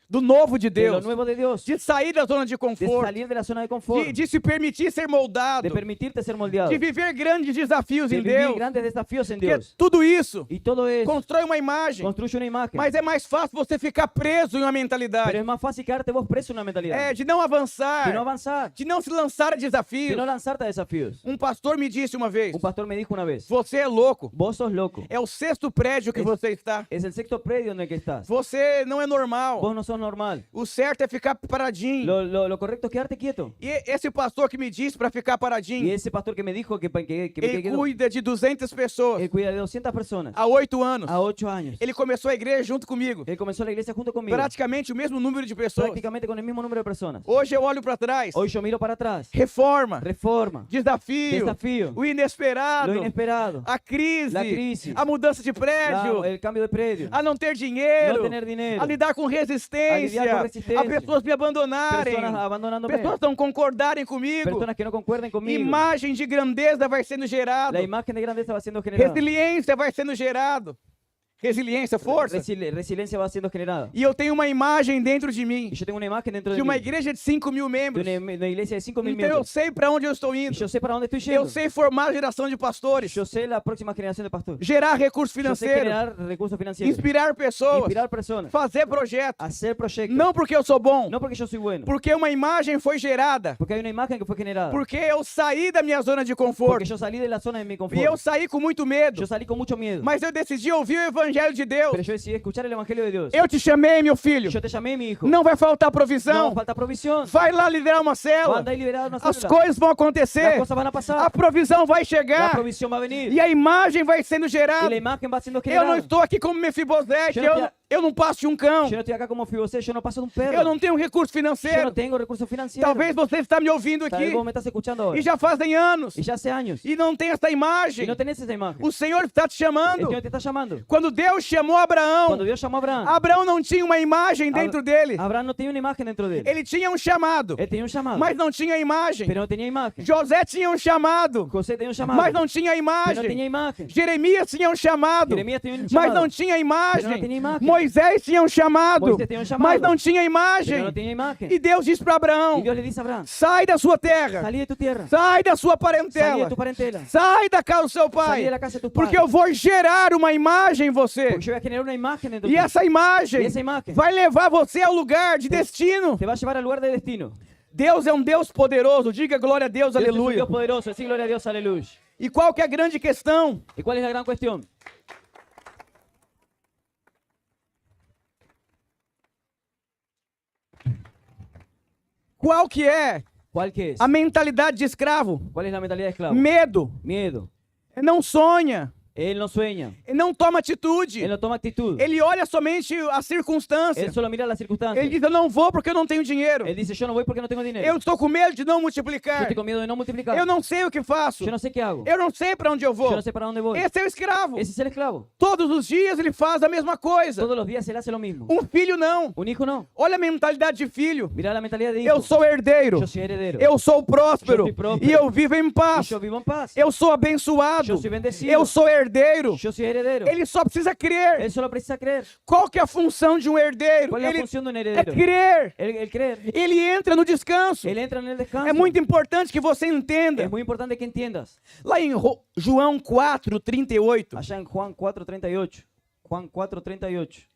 Do novo de de lo Deus. nuevo de Dios, De sair da zona de de conforto. salir de la zona de confort, De se permitir ser moldado. de permitirte ser moldeado, De viver grandes desafios de em vivir Deus. grandes desafíos en Porque Dios. tudo isso Y todo eso constrói uma imagem. construye una imagen. Mas é mais fácil você ficar preso em uma Pero mentalidade. es más fácil quedarte vos preso en una mentalidad. É, de não avançar. De no avanzar, De não se lançar a de desafios. no lanzarte a desafíos. Um pastor me disse uma vez: Un pastor me dijo una vez, você é louco. vos sos loco. É o 6º prédio que você está. Es el sexto predio en el que estás. Você não é normal. Vos no sos normal. O certo é ficar paradinho. Lo correcto es quedarte quieto. E esse pastor que me disse para ficar Y paradinho, ese pastor que me dijo que me ele quedé quieto, cuida de 200 pessoas él cuida de 200 personas há 8 anos. a 8 años. Ele começou a igreja junto comigo. Él comenzó la iglesia junto conmigo, Praticamente o mesmo número de pessoas. prácticamente con el mismo número de personas. Hoje eu olho para trás. Hoy yo miro para atrás. Reforma, Reforma, desafio, desafío, o inesperado, lo inesperado, a crise, la crisis, a mudança de prédio, el cambio de predio, a não ter dinheiro, no tener dinero, a lidar com resistência, lidiar com resistência, a pessoas me abandonarem, personas abandonándome, pessoas não concordarem comigo. personas que no concuerden conmigo. Imagem de grandeza vai sendo gerado, La imagen de grandeza va siendo generada. resiliência vai sendo gerado. Resiliência, força. Resiliencia va siendo generada. E eu tenho uma imagem dentro de mim, Y yo tengo una imagen dentro de de uma mí, igreja de 5.000 de membros. una iglesia de 5.000 Então eu miembros. sei para onde eu estou Y indo. yo sé para dónde estoy Eu yendo. sei formar a geração de pastores, Yo sé la próxima generación de pastores. gerar recurso Yo sé financeiro, generar recursos financieros, inspirar pessoas, inspirar personas, fazer projetos. hacer proyectos. Não porque eu sou bom, No porque yo soy bueno, porque uma imagem foi gerada, porque hay una imagen que fue generada. porque eu saí da minha zona de Porque conforto yo salí de la zona de mi e eu confort. saí com muito medo, Yo salí con mucho miedo. mas eu decidi ouvir o evangelho de Deus. Pero yo decidí escuchar el evangelio de Dios. Eu te chamei, meu filho. Yo te llamé, mi hijo. Não vai faltar No provisão. falta provisión. Vai lá liderar uma célula. Anda y liberar una As célula. coisas vão Las acontecer. cosas van a A pasar. provisão vai La chegar. provisión va a venir. E a imagem vai sendo Y gerada. la imagen va siendo Eu não generada. estou aqui como Mefibosete. Eu não Eu não passo de um cão. Yo no estoy acá como Fibosé, yo no paso de un perro. Eu não tenho recurso Yo financeiro. no tengo recursos financieros. Talvez você está me ouvindo Tal vez aqui. vos me estás escuchando ahora. E já fazem anos. Y ya hace años. E não tem essa Y imagem. no tenés esa imagen. O Senhor está te El chamando. Señor te está llamando. Quando Deus chamou Abraão, Cuando Dios llamó a Abraham, Abraão não tinha uma imagem dentro dele. Abraham no tenía una imagen dentro de él. Ele tinha um chamado, Él tenía un llamado, mas não tinha imagem. pero no tenía imagen. José tinha um chamado, José tenía un llamado, mas não tinha pero no tenía imagem. imagen. Jeremias tinha um chamado, Jeremías tenía un mas llamado, não tinha pero no imagem. tenía imagen. Moisés tinha um chamado, Moisés tenía un llamado, mas não tinha pero imagem. no tenía imagen. E Deus disse para Y Abraão: Dios le dice a Abraham, sai da sua terra, salí de tu tierra, sai da sua salí de parentela, tu parentela, sai da casa do seu salí pai, de la casa de tus porque padres, eu vou gerar uma imagem em você. porque yo voy a generar una imagen dentro E de ti. essa imagem Y esa imagen vai levar você ao lugar de destino. te va a llevar al lugar de destino. Deus é um Deus poderoso. Diga glória a Deus, Dios es un aleluia. Dios poderoso, decir gloria a Dios, aleluya. E qual que é a grande questão? ¿Y cuál es la gran cuestión? Qual que é ¿Cuál que es? a mentalidade de escravo? ¿Cuál es la mentalidad de esclavo? Medo. Miedo. Não sonha. Él no sueña, Não toma atitude. él no toma actitud, Ele olha somente a circunstância. él solo mira las circunstancias. Ele diz, eu não vou porque eu não tenho dinheiro. Él dice, yo no voy porque no tengo dinero. Eu estou com medo de não Yo multiplicar. estoy con miedo de no multiplicar. Eu não sei o que faço. Yo no sé qué hago. Eu não sei para onde eu Yo vou. no sé para dónde voy. Esse é o escravo. Ese es el esclavo. Todos os dias ele faz a mesma coisa. Todos los días él hace lo mismo. Filho não. Un hijo no. Olha a mentalidade de filho. Mira la mentalidad de Eu hijo. sou herdeiro. Yo soy heredero. Eu sou próspero. Eu sou próspero. E eu vivo em Y paz. yo vivo en paz. Eu sou abençoado. Eu sou bendecido. Eu sou herdeiro. Yo soy heredero. Ele só precisa crer. Él solo precisa creer. Qual que é a função de um herdeiro? ¿Cuál es la Ele función de un é heredero? crer. El creer. Ele entra no descanso. Él entra en el descanso. É muito importante que você entenda. Es muy importante que entiendas. Lá em João 4:38. Allá en Juan 4:38. Juan 4:38.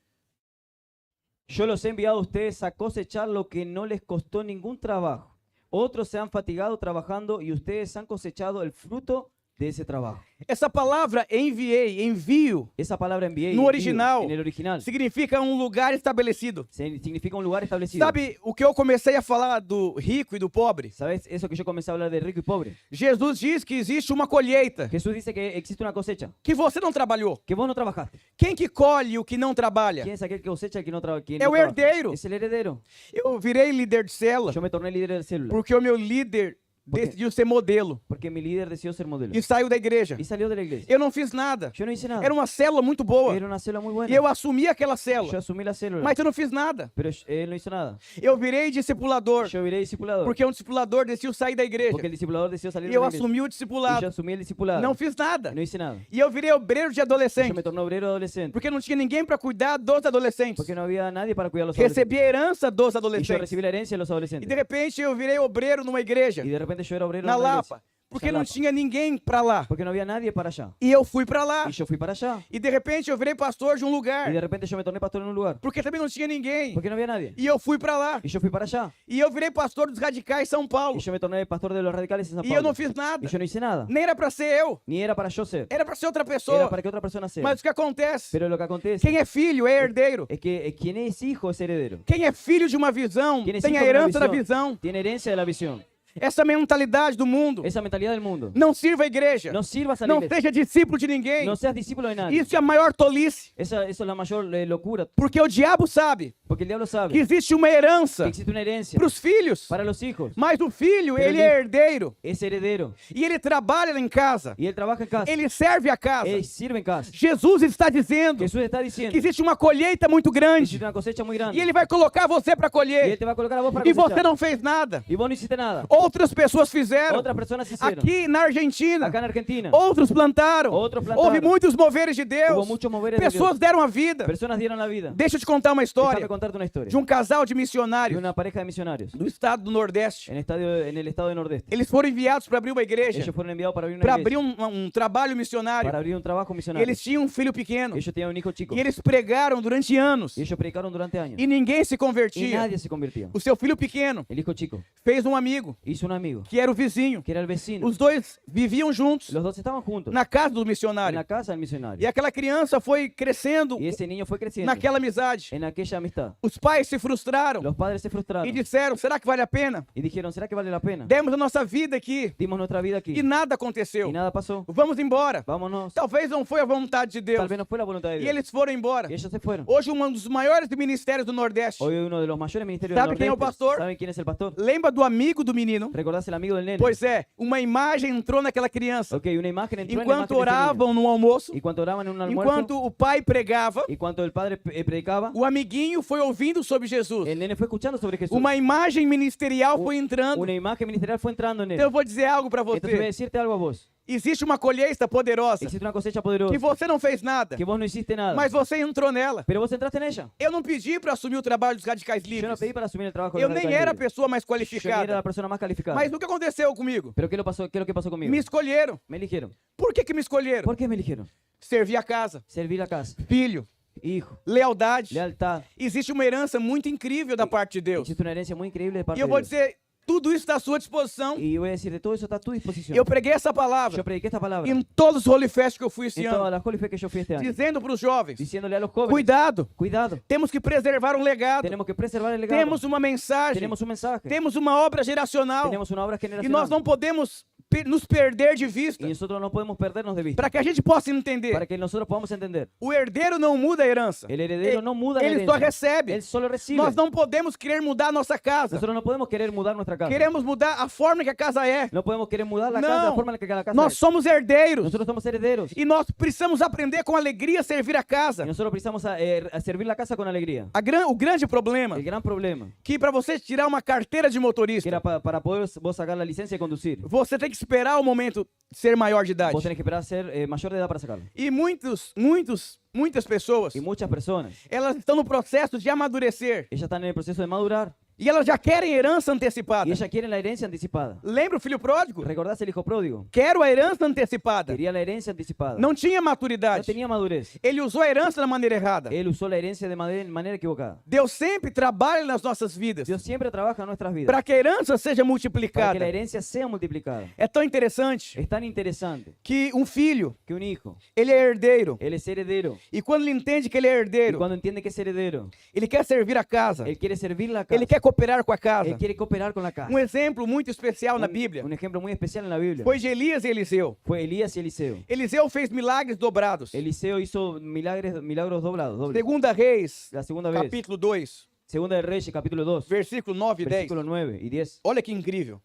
Yo los he enviado a ustedes a cosechar lo que no les costó ningún trabajo. Otros se han fatigado trabajando y ustedes han cosechado el fruto de ese trabajo. Essa palavra enviei, envio, Esa palabra envié No original. en el original significa um lugar estabelecido. significa un lugar establecido. Sabe o que eu comecei a falar do rico e do pobre? ¿Sabes? Eso que yo comencé a hablar de rico y pobre. Jesus diz que existe uma colheita Jesús dice que existe una cosecha, que você não trabalhou. que vos no trabajaste. Quem que colhe o que não trabalha? ¿Quién es aquel que cosecha y que no trabaja? É o herdeiro. Es el heredero. Eu virei líder de célula Yo me torné líder de célula porque o meu líder decidiu ser modelo porque mi líder decidió ser modelo. e saiu da igreja. Y salió de la iglesia. Eu não fiz nada. Yo no hice nada. Era uma célula muito boa Era una célula muy buena. e eu assumi aquela Yo célula, asumí la célula. mas eu não fiz nada. Pero él no hizo nada. Eu virei discipulador Yo viré discipulador. porque um discipulador decidiu sair da igreja Porque el discipulador decidió salir e de eu la iglesia. assumi o Y yo discipulado. asumí el discipulado. Não fiz nada. No hice nada. E eu virei obreiro de Yo adolescente me torné obrero adolescente. porque não tinha ninguém para cuidar dos adolescentes. Porque no había nadie para cuidar a los adolescentes. Recebi a herança dos Y yo adolescentes. recibí la herencia de los E adolescentes. de repente eu virei obreiro numa igreja Y de repente yo era obrero na en una Lapa, iglesia. porque Na não Lapa. tinha ninguém para lá. Porque no había nadie para allá. E eu fui para lá. Y yo fui para allá. E de repente eu virei pastor de um Y lugar, de repente yo me torné pastor en un lugar. porque também não tinha ninguém. Porque no había nadie. E eu fui para lá. Y yo fui para allá. E eu virei pastor dos radicais São Paulo. Y yo me torné pastor de los radicales en San E eu não Pablo. fiz nada. Y yo no hice nada. Nem era para ser eu. Ni era para yo ser. Era para ser outra Era pessoa. para que otra persona sea. Mas o que acontece? Pero lo que acontece Quem é filho é herdeiro. es que quien es hijo es heredero. Quem é filho de uma visão Quien es tem hijo a de una herança da visión, visão. tiene herencia de la visión. Essa mentalidade do mundo. Esa mentalidad del mundo. Não sirva a igreja. No sirvas a la Não iglesia. seja discípulo de ninguém. No seas discípulo de nadie. Isso é a maior tolice. Eso es la mayor locura. Porque o diabo sabe Porque el diablo sabe que existe uma herança que existe una herencia para os filhos. para los hijos. Mas o filho, Pero ele ele- é herdeiro. Es heredero. E ele trabalha em casa. Y él trabaja en casa. Ele serve a casa. Él sirve en casa. Jesus está dizendo Jesús está diciendo que existe uma colheita muito que grande. existe una cosecha muy grande. E ele vai colocar você para Y él colher. te va a colocar a vos para E você cosechar. não fez nada. Y vos no hiciste nada. Outras pessoas fizeram. Otras personas hicieron. Aqui na Argentina. Acá en Argentina. Outros plantaram. Outros plantaram. Houve muitos moveres de Hubo Deus. muchos moveres de Pessoas Dios. deram a vida. Personas dieron la vida. Deixa eu te contar uma história Déjame contarte una historia. de um casal de De missionários una pareja de misionarios do estado do Nordeste. en el estado de Nordeste. Eles foram enviados para abrir uma igreja, Ellos fueron enviados para abrir una para iglesia, abrir um trabalho missionário. para abrir un trabajo E misionario. eles tinham um filho pequeno. Ellos tenían un hijo chico. E eles pregaram durante anos. Y ellos predicaron durante años. E ninguém se Y convertia. nadie se convertía. O seu filho pequeno El hijo chico fez um amigo. hizo un amigo, que era o vizinho. que era el vecino. Os dois viviam juntos Los dos estaban juntos na casa do en missionário. la casa del misionario. E aquela criança foi crescendo Y ese niño fue creciendo naquela amizade. en aquella amistad. Os pais se frustraram Los padres se e frustraron disseram: será que vale a pena? y dijeron, ¿será que vale la pena? Demos a nossa vida aqui Dimos nuestra vida aquí e nada y aconteceu. nada pasó. Vamos embora. Vámonos. Talvez não foi a vontade de Deus. Tal vez no fue la voluntad de E Dios. eles foram embora. Y ellos se fueron. Hoje, um dos maiores ministérios do Nordeste. Hoy uno de los mayores ministerios ¿Sabe del quién es el Nordeste. pastor? ¿Saben quién es el pastor? Lembra do amigo do menino? ¿Recordás el amigo del nene? Pois é, uma imagem entrou naquela criança. Ok, una imagen entró en la Enquanto imagen de ese niño. oravam no almoço, Y cuando oraban en un almuerzo, enquanto o pai pregava, y cuando el padre predicaba, o amiguinho foi ouvindo sobre Jesus. el nene fue escuchando sobre Jesús. Uma imagem ministerial U- foi entrando. Una imagen ministerial fue entrando en él. Então eu vou dizer algo para Entonces voy a você. decirte algo a vos. Existe uma colheita poderosa Existe una cosecha poderosa que você não fez nada, que vos no hiciste nada, mas você entrou nela. pero vos entraste en ella. Eu não pedi para assumir o trabalho dos radicais Yo no livres. pedí para asumir el trabajo de Eu los nem radicales era a libres. pessoa mais Yo ni era qualificada. la persona más calificada. Mas o que aconteceu comigo? Pero ¿qué es lo que pasó conmigo? Me escolheram. Me eligieron. Por que me escolheram? ¿Por qué me eligieron? Servir a casa, Servir la casa, filho, hijo, lealdade. lealtad. Existe uma herança muito incrível da parte de Deus. Existe una herencia muy increíble de E parte eu de vou Dios. dizer, tudo isso está à sua disposição. Y voy a decirte, todo eso está a tu disposición. Eu preguei essa palavra Yo prediqué esta palabra em todos os Holy Fest que eu fui esse en todas ano, las Holy Fest que yo fui este año, dizendo para os jovens, diciéndole a los jóvenes, cuidado, cuidado, temos que preservar um legado, tenemos que preservar el legado, temos uma mensagem, tenemos un mensaje, temos uma obra geracional tenemos una obra e generacional nós não podemos nos perder de vista y nosotros no podemos perdernos de vista para que a gente possa entender. para que nosotros podamos entender. O herdeiro não muda a herança, El heredero no muda la ele só herencia, recebe. él solo recibe. Nós não podemos querer mudar a nossa casa, Nosotros no podemos querer mudar nuestra casa. queremos mudar a forma que a casa é. No podemos querer mudar la No. casa, la forma en la que la casa Nós es. somos herdeiros Nosotros somos herederos e nós precisamos aprender com alegria a servir a casa. y nosotros precisamos a servir la casa con alegría. O grande problema El gran problema que para você tirar uma carteira de que motorista, era para poder vos sacar la licencia de conducir, você tem que esperar o momento de ser maior de idade. vos tenés que esperar a ser mayor de edad para sacarlo. E muitas pessoas, Y muchas personas, elas estão no processo de amadurecer ellas están en el proceso de madurar e elas já querem herança antecipada. y ellas quieren la herencia anticipada. Lembra o filho pródigo? ¿Recordás el hijo pródigo? Quero a herança antecipada. Quería la herencia anticipada. Não tinha No maturidade. tenía madurez. Ele usou a herança da maneira errada. Él usó la herencia de manera equivocada. Deus sempre trabalha nas nossas vidas Dios siempre trabaja en nuestras vidas para que a herança seja para que la multiplicada. herencia sea multiplicada. É tão interessante Es tan interesante que um filho, que un hijo, ele é herdeiro. él es heredero. E quando ele entende que ele é Y herdeiro, cuando entiende que es heredero, ele quer servir a casa. él quiere servir la casa. Ele quer cooperar com a casa. Él quiere cooperar con la casa. Um exemplo muito especial na Un- Bíblia Un ejemplo muy especial en la Biblia foi de Elias e Eliseu. fue Elías y Eliseo. Eliseu fez milagres dobrados. Eliseo hizo milagros doblados. dobles. Segunda Reis, La segunda vez. capítulo 2, Segunda de Reyes, capítulo 2, versículo 9 e 10. versículo 9 y 10. Olha que incrível.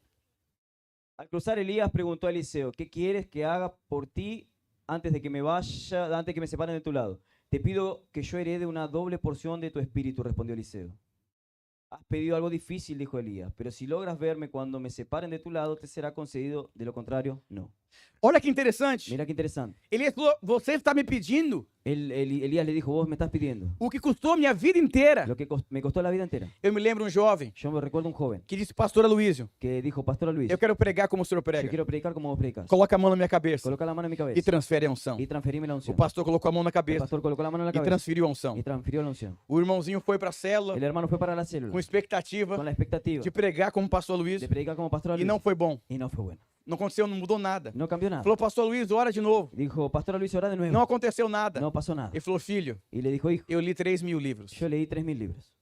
Al cruzar Elías preguntó a Eliseo, ¿qué quieres que haga por ti antes de que me vaya, antes de que me separen de tu lado? Te pido que yo herede una doble porción de tu espíritu, respondió Eliseo. Has pedido algo difícil, dijo Elías, pero si logras verme cuando me separen de tu lado, te será concedido, de lo contrario, no. Olha que interessante. Mira qué interesante. Elias falou: você está me pedindo Elías le dijo, vos me estás pidiendo o que custou minha vida inteira. lo que me costó la vida entera. Eu me lembro um jovem Yo me recuerdo un joven que disse: Pastor Aloísio, que dijo, Pastor Luis, eu quero pregar como o senhor yo prega. quiero predicar como vos predicas. Coloca a mão na minha cabeça Coloca la mano en mi e cabeza transfere a unção. y transferime la O unción. pastor colocou a mão na El cabeça pastor colocó la mano en la e cabeza transferiu a unção. y transfirió la unción. O irmãozinho foi para a célula El hermano fue para la com célula expectativa con la expectativa de pregar como pastor de Aloísio predicar como Pastor e Luis não foi bom. y no fue bueno. Não aconteceu, não mudou nada. No cambió nada. Falou: Pastor Aloísio, ora de novo. Dijo, Pastor Luis, ora de nuevo. Não aconteceu nada. No pasó nada. Ele falou: filho, Y le dijo, hijo, eu li 3.000 livros. yo leí 3.000 libros.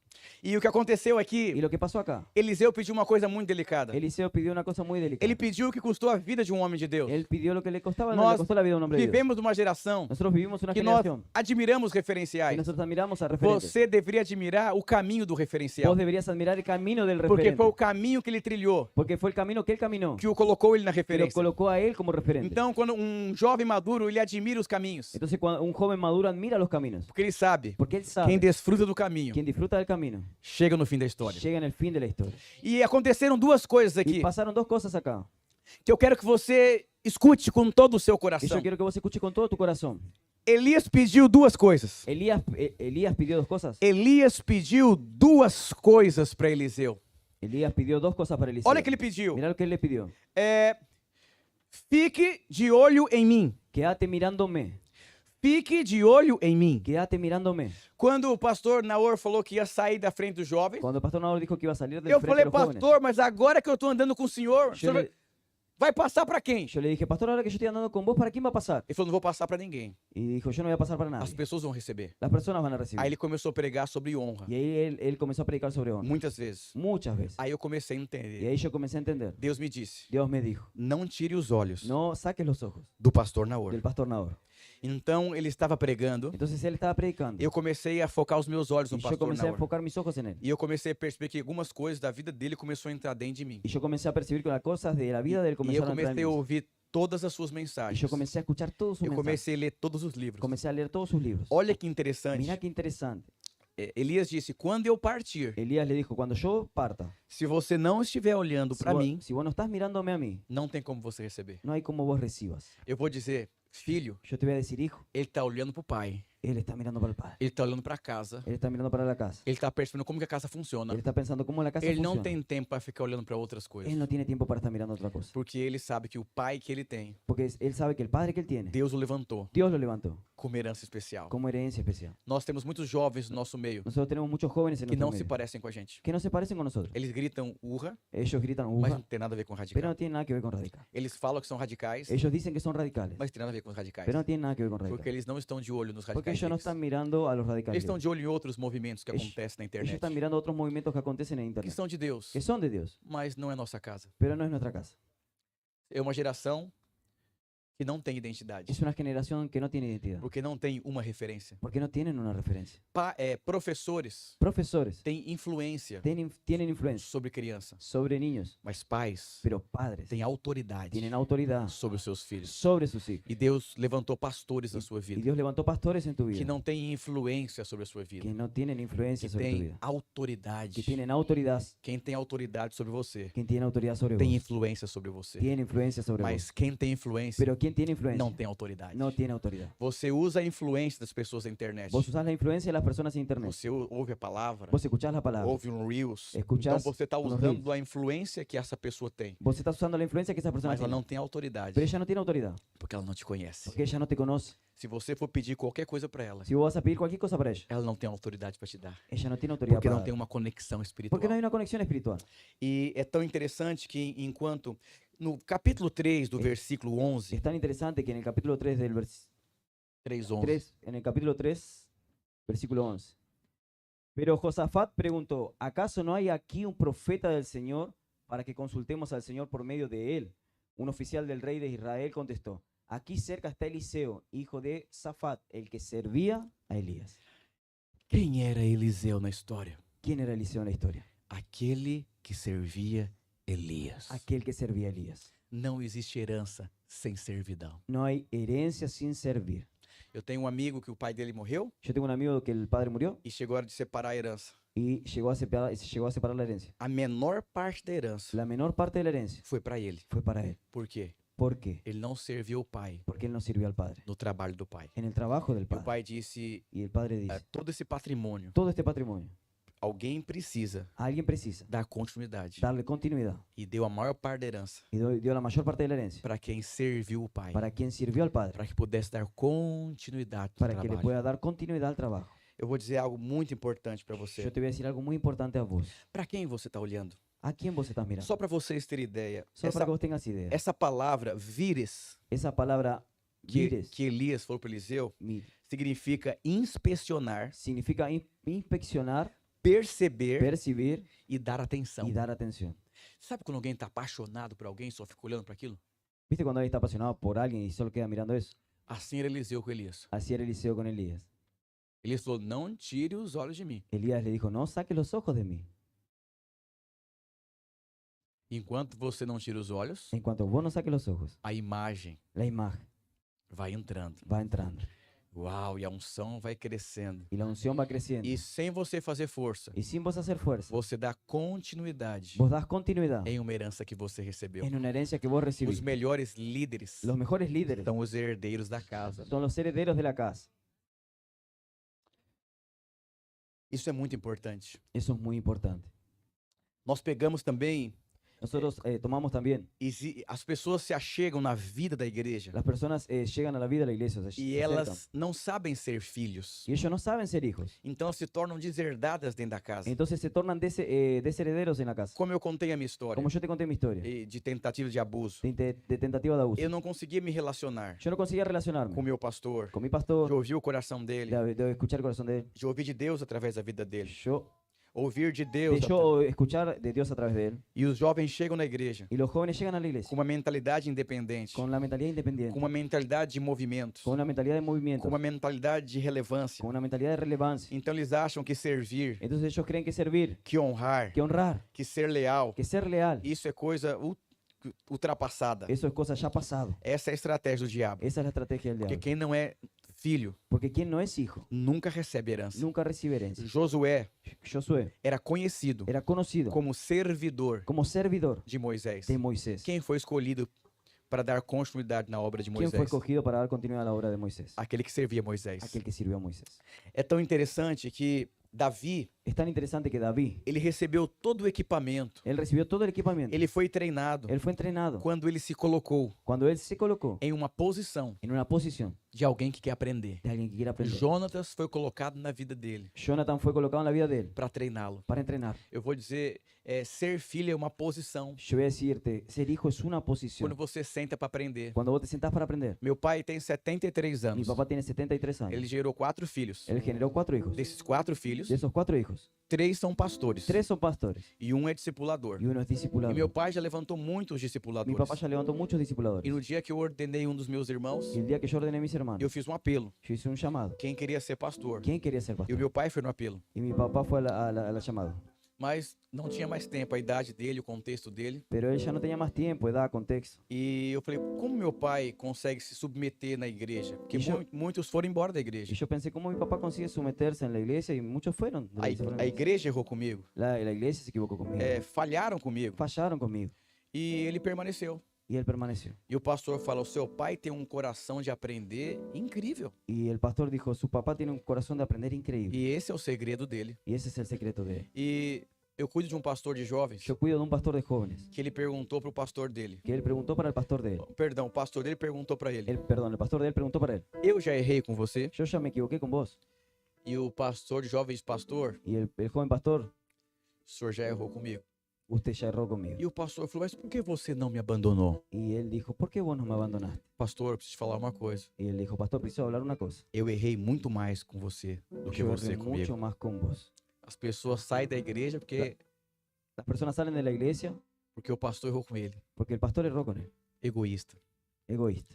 E o que aconteceu Y aqui, lo que pasó acá, Eliseu pediu uma coisa muito delicada. Eliseo pidió una cosa muy delicada. Ele pediu o que custou a vida de um homem de Deus. Él pidió lo que le costaba, Nós le costó la vida a un hombre de Dios. Vivemos numa geração Nosotros vivimos una que nós generación admiramos que referenciais. nosotros admiramos a referentes. Você deveria admirar o caminho do referencial. Vos deberías admirar el camino del Porque referente. foi o caminho que ele trilhou, Porque fue el camino que él caminó, que o colocou ele na que lo referência. colocó a él como referente. Então, quando um jovem maduro, ele admira os caminhos. Entonces, cuando un joven maduro admira los caminos, Porque ele sabe, porque él sabe, quem desfruta do caminho, quien disfruta del camino, chega no fim da história. llega en el fin de la historia. E aconteceram duas coisas Y aqui, pasaron dos cosas acá, que eu quero que você escute com todo o seu que coração. yo quiero que vos escuches con todo tu corazón. Elias pediu duas coisas. Elías pidió dos cosas. Elias pediu duas coisas para Eliseu. Elías pidió dos cosas para Eliseo. Olha o que ele pediu. Mirá lo que él le pidió. Fique de olho em mim. Quédate mirándome. Fique de olho em mim. Quédate mirándome. Quando o pastor Naor falou que ia sair da frente dos jovens, Cuando el pastor Naor dijo que iba a salir del eu frente falei, de los jóvenes, pastor, mas agora que eu estou andando com o senhor, o senhor vai passar para quem? yo le dije, pastor, ahora que yo estoy andando con vos, ¿para quién va a pasar? Ele falou, não vou passar para ninguém. Y dijo, yo no voy a pasar para As nadie. pessoas vão receber. Las personas van a Aí recibir. ele começou a pregar sobre honra, Y ahí él comenzó a predicar sobre honra. muitas vezes. Muchas veces. Aí eu comecei a Y entender. ahí yo comencé a entender. Deus me disse, Dios me dijo, não tire os olhos no saques los ojos do pastor Naor. del pastor Naor. Então ele estava pregando, Entonces él estaba predicando. eu comecei a focar os meus olhos Y no yo pastor comencé a Naor. enfocar mis ojos en él. E eu comecei a perceber que algumas coisas da vida dele começou a entrar dentro de mim. Y yo comencé a percibir que las cosas de la vida de él E eu comenzaron a entrar en comecei a mí. ouvir todas as suas Y mensagens. yo comencé a escuchar todos sus Eu mensajes. comecei a ler todos os livros. Comencé a leer todos sus libros. Olha que interessante. Mira qué interesante. Elias disse: quando eu partir, Elías le dijo, cuando yo parta, se você não estiver olhando para mim, si vos no estás mirándome a mí, não tem como você receber. no hay como vos recibas. Eu vou dizer, filho, Yo te voy a decir, hijo, ele está olhando para o pai. él está mirando para el padre. Ele está olhando para casa. Él está mirando para la casa. Ele está percebendo como que a casa funciona. Él está pensando cómo la casa Ele não funciona. tem tempo para ficar olhando para outras coisas. Él no tiene tiempo para estar mirando otra cosa. Porque ele sabe que o pai que ele tem, Porque él sabe que el padre que él tiene, Deus o levantou Dios lo levantó como herança especial. como herencia especial. Nós temos muitos jovens no nosso meio Nosotros tenemos muchos jóvenes en que nuestro não se medio parecem com a gente. que no se parecen con nosotros. Eles gritam urra, Ellos gritan mas uva, não tem nada a ver com pero radical. no tienen nada que ver con radical. Eles falam que são radicais, Ellos dicen que son radicales, mas tem nada a ver com os radicais. pero no tienen nada que ver con Porque radicales. eles não estão de olho nos Porque radicais. ellos no deles. están mirando a los Eles radicales. estão de olho em outros movimentos que Ellos- acontecem na Ellos internet. están mirando otros movimientos que acontecen en Que internet, são de Deus, que son de Dios, mas não é nossa casa. pero no es nuestra casa. É uma geração que não tem identidade. Es una generación que no tiene identidad, Porque não tem uma referência. porque no tienen una referencia. Professores Profesores têm influência tienen influencia sobre criança, sobre niños, mas pais pero padres têm autoridade tienen autoridad sobre os seus filhos. sobre sus hijos. E Deus levantou pastores na sua Y vida Dios levantó pastores en tu que vida não têm influência sobre a sua vida, que no tienen influencia que sobre tu têm vida, autoridade. que tienen autoridad. Quem tem autoridade sobre você Quien tiene autoridad sobre tem vos influência sobre você. tiene influencia sobre Mas vos. quem tem influência Pero quien tiene influencia não tem autoridade. no tiene autoridad. Você usa a influência das pessoas na internet. Vos usás la influencia de las personas en internet. Você ouve a palavra, Vos escuchás la palabra. ouve um Reels. Escuchás Então você está unos usando reels. a influência que essa pessoa tem. Vos estás usando la influencia que esa persona Mas ela tiene. não tem autoridade. Pero ella no tiene autoridad. Porque ela não te conhece. Porque ella no te conoce. Se você for pedir qualquer coisa para ela, Si vos vas a pedir cualquier cosa para ella, ela não tem autoridade para te dar. ella no tiene autoridad Porque para não tem dar. uma conexão espiritual. Porque no hay una conexión espiritual. E é tão interessante que enquanto no capítulo 3 do versículo 11, Es tan interesante que en el capítulo 3 del 3:11, en el capítulo 3, versículo 11. Pero Josafat preguntó, ¿acaso no hay aquí un profeta del Señor para que consultemos al Señor por medio de él? Un oficial del rey de Israel contestó, aquí cerca está Eliseo, hijo de Safat, el que servía a Elías. quem era Eliseu na história? ¿Quién era Eliseo en la historia? Aquele que servia Elias. Aquel que servía a Elías. Não existe herança sem servidão. No hay herencia sin servir. Eu tenho um amigo que o pai dele morreu Yo tengo un amigo que el padre murió e chegou a hora de separar a herança. y llegó a separar la herencia. A menor parte da herança La menor parte de la herencia foi para ele. fue para él. Por quê? ¿Por qué? Ele não serviu o pai Porque él no sirvió al padre. no trabalho do pai. En el trabajo del E o padre. pai disse: Y el padre dice, todo esse patrimônio, todo este patrimonio, alguém precisa alguien precisa dar continuidade. darle continuidad. E deu a maior parte da herança Y dio la mayor parte de la herencia para quem serviu o pai, para quien sirvió al padre, para que pudesse dar continuidade no para que le trabalho. pueda dar continuidad al trabajo. Eu vou dizer algo muito importante para você. Yo te voy a decir algo muy importante a vos. Para quem você está olhando? ¿A quién vos estás mirando? Só para vocês terem ideia, Solo para que vos tengas idea. essa palavra vires, Esa palabra vires, que Elias falou para Eliseu, mir, significa inspecionar, significa inspeccionar, perceber percibir e dar atenção. y dar atención. Sabe quando alguém está apaixonado por alguém e só fica olhando para aquilo? ¿Viste cuando alguien está apasionado por alguien y solo queda mirando eso? Assim era Eliseu com Elias. Así era Eliseo con Elías. Elias falou: não tire os olhos de mim. Elías le dijo, no saques los ojos de mí. Enquanto você não tira os olhos, En cuanto vos no saques los ojos, a imagem la imagen vai entrando. va entrando Uau, e a unção vai crescendo. y la unción va creciendo. E sem você fazer força, Y sin vos hacer fuerza, você dá continuidade vos das continuidad em uma herança que você recebeu. en una herencia que vos Os recibís. melhores líderes Los mejores líderes são os herdeiros da casa. son los herederos de la casa. Isso é muito importante. Eso es muy importante. Nós pegamos também Nosotros tomamos también. As pessoas se achegam na vida da igreja Las personas llegan a la vida de la iglesia, se e acercan. elas não sabem ser filhos. Y ellos no saben ser hijos. Então se tornam deserdadas dentro da casa. Entonces se tornan desherederos en la casa. Como eu contei a minha história Como yo te conté mi historia, de tentativa de abuso, de tentativa de abuso. eu não conseguia me relacionar Yo no conseguía relacionarme com o meu pastor, con mi de pastor, ouvir o coração dele, de escuchar el corazón de él. de ouvir de Deus através da vida dele, Yo, ouvir de de Deus. yo escuchar de Dios a través de él. E os jovens chegam na igreja Y los jóvenes llegan a la com iglesia uma mentalidade independente, con la mentalidad independiente, com uma mentalidade de movimento, con una mentalidad de movimiento, com uma mentalidade de relevância. con una mentalidad de relevancia. Então eles acham que servir, Entonces ellos creen que servir, que honrar, que honrar, que ser leal, que ser leal, isso é coisa ultrapassada. eso es cosa ya pasado. Essa é a estratégia do diabo. Esa es la estrategia del Porque diablo. quem não é filho Porque quien no es hijo nunca recebe herança. nunca recibe herencia. Josué Josué era conhecido era conocido como servidor como servidor de Moisés. de Moisés. Quem foi escolhido para dar continuidade na obra de ¿Quién fue Moisés? escogido para dar continuidad a la obra de Moisés? Aquele que servia Moisés. Aquel que sirvió a Moisés. É tão interessante que Davi, Es tan interesante que David, ele recebeu todo o equipamento. él recibió todo el equipamiento. Ele foi treinado Él fue entrenado quando ele se colocou cuando él se colocó em uma posição en una posición de alguém que quer aprender. de alguien que quiere aprender. Jonatas foi colocado na vida dele Jonathan fue colocado en la vida de él para treiná-lo. para entrenar. Eu vou dizer, ser filho é uma posição. Yo voy a decirte, ser hijo es una Quando posición. você senta para aprender. Cuando vos te sentás para aprender. Meu pai tem 73 Mi anos. papá tiene 73 años. Ele gerou 4 filhos. Él generó 4 hijos. Desses 4 filhos, De esos 4 hijos, 3 são pastores 3 son pastores e um é discipulador. y uno es E discipulador. meu pai já levantou muitos Mi discipuladores. papá ya levantó muchos discipuladores. E no dia que eu ordenei um dos meus irmãos, Y el día que yo ordené a mis hermanos, eu fiz um apelo. yo hice un llamado. Quem queria ser pastor? ¿Quién quería ser E o pastor? meu pai foi no apelo. Y mi papá fue a la llamada. Mas não tinha mais tempo, a idade dele, o contexto dele. Pero él ya no tenía más tiempo, edad, contexto. E eu falei, como meu pai consegue se submeter na igreja? Porque E eu- muitos foram embora da Y igreja. yo pensé, ¿cómo mi papá consigue someterse en la iglesia? Y muchos fueron. de la iglesia, fueron A igreja errou comigo. la iglesia se equivocó conmigo. Falharam comigo. Fallaron conmigo. E ele permaneceu. Y él permaneció. E o pastor fala, o seu pai tem um coração de aprender incrível. Y el pastor dijo, su papá tiene un corazón de aprender increíble. E esse é o segredo dele. Y ese es el secreto de él. E eu cuido de um pastor de jovens Yo cuido de un pastor de jóvenes, que ele perguntou pro pastor dele. que él preguntó para el pastor de él. Perdão, o pastor dele perguntou para ele. Perdón, el pastor de él preguntó para él. Eu já errei com você? Yo ya me equivoqué con vos. E o pastor de jovens, pastor, Y el joven pastor, o senhor já errou comigo. usted ya erró conmigo. E o pastor falou, mas por que você não me abandonou? Y él dijo, ¿por qué vos no me abandonaste? Pastor, eu preciso te falar uma coisa. Y él dijo, pastor, preciso hablar una cosa. Eu errei muito mais com você do que Yo você erré mucho comigo. más con vos. As pessoas saem da igreja Las personas salen de la iglesia porque o pastor errou com ele. porque el pastor erró con él. Egoísta. Egoísta.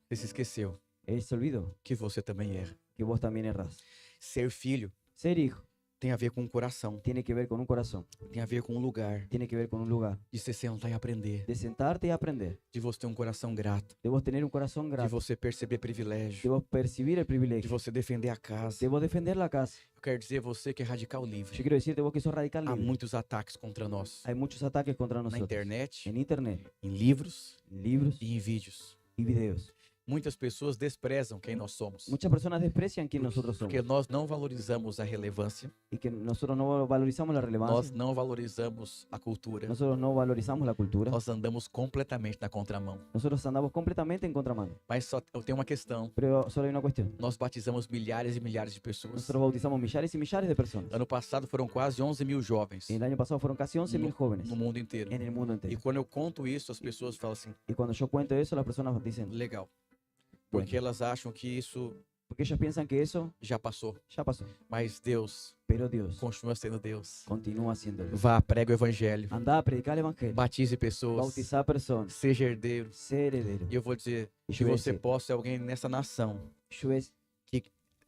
Você se esqueceu Él se olvidó que você também erra. que vos también errás. Ser filho Ser hijo tem a ver com o coração, tiene que ver con un corazón, tem a ver com um lugar tiene que ver con un lugar. de se sentar e aprender, De sentarte y aprender. de você ter um coração grato, De vos tener un corazón de grato. você perceber De privilégio, vos percibir el de privilegio. você defender a casa. De vos defender la casa. Eu quero dizer você que é radical Yo livre. quiero decirte vos que sos radical Há libre. muitos ataques contra nós Hay muchos ataques contra na nosotros. internet, En internet, em livros en libros e em vídeos. y videos. Muitas pessoas desprezam quem nós somos, Muchas personas desprecian quién nosotros somos. porque nós não valorizamos a relevância, Y que nosotros no valorizamos la nós relevancia. não valorizamos a cultura, Nosotros no valorizamos la cultura. nós andamos completamente na contramão. Nosotros andamos completamente en contramano. Mas só eu tenho uma questão. Pero solo hay una cuestión. Nós batizamos milhares e milhares de pessoas. Nosotros bautizamos millares y millares de personas. Ano passado foram quase 11 mil jovens El año pasado fueron casi 11.000 jóvenes no mundo inteiro. en el mundo E entero. quando eu conto isso, as pessoas falam assim: Y cuando yo cuento eso, las personas dicen, legal. Porque elas acham que isso porque ellos piensan que eso já passou. ya pasó. Mas Deus Pero Dios continua sendo Deus. continúa siendo Dios. Vá, prega o evangelho. Anda a predicar el evangelio. Batize pessoas. Bautizar personas. Seja herdeiro. Ser heredero. E eu vou dizer Y que yo voy a você decir, possa ser alguém nessa nação. yo es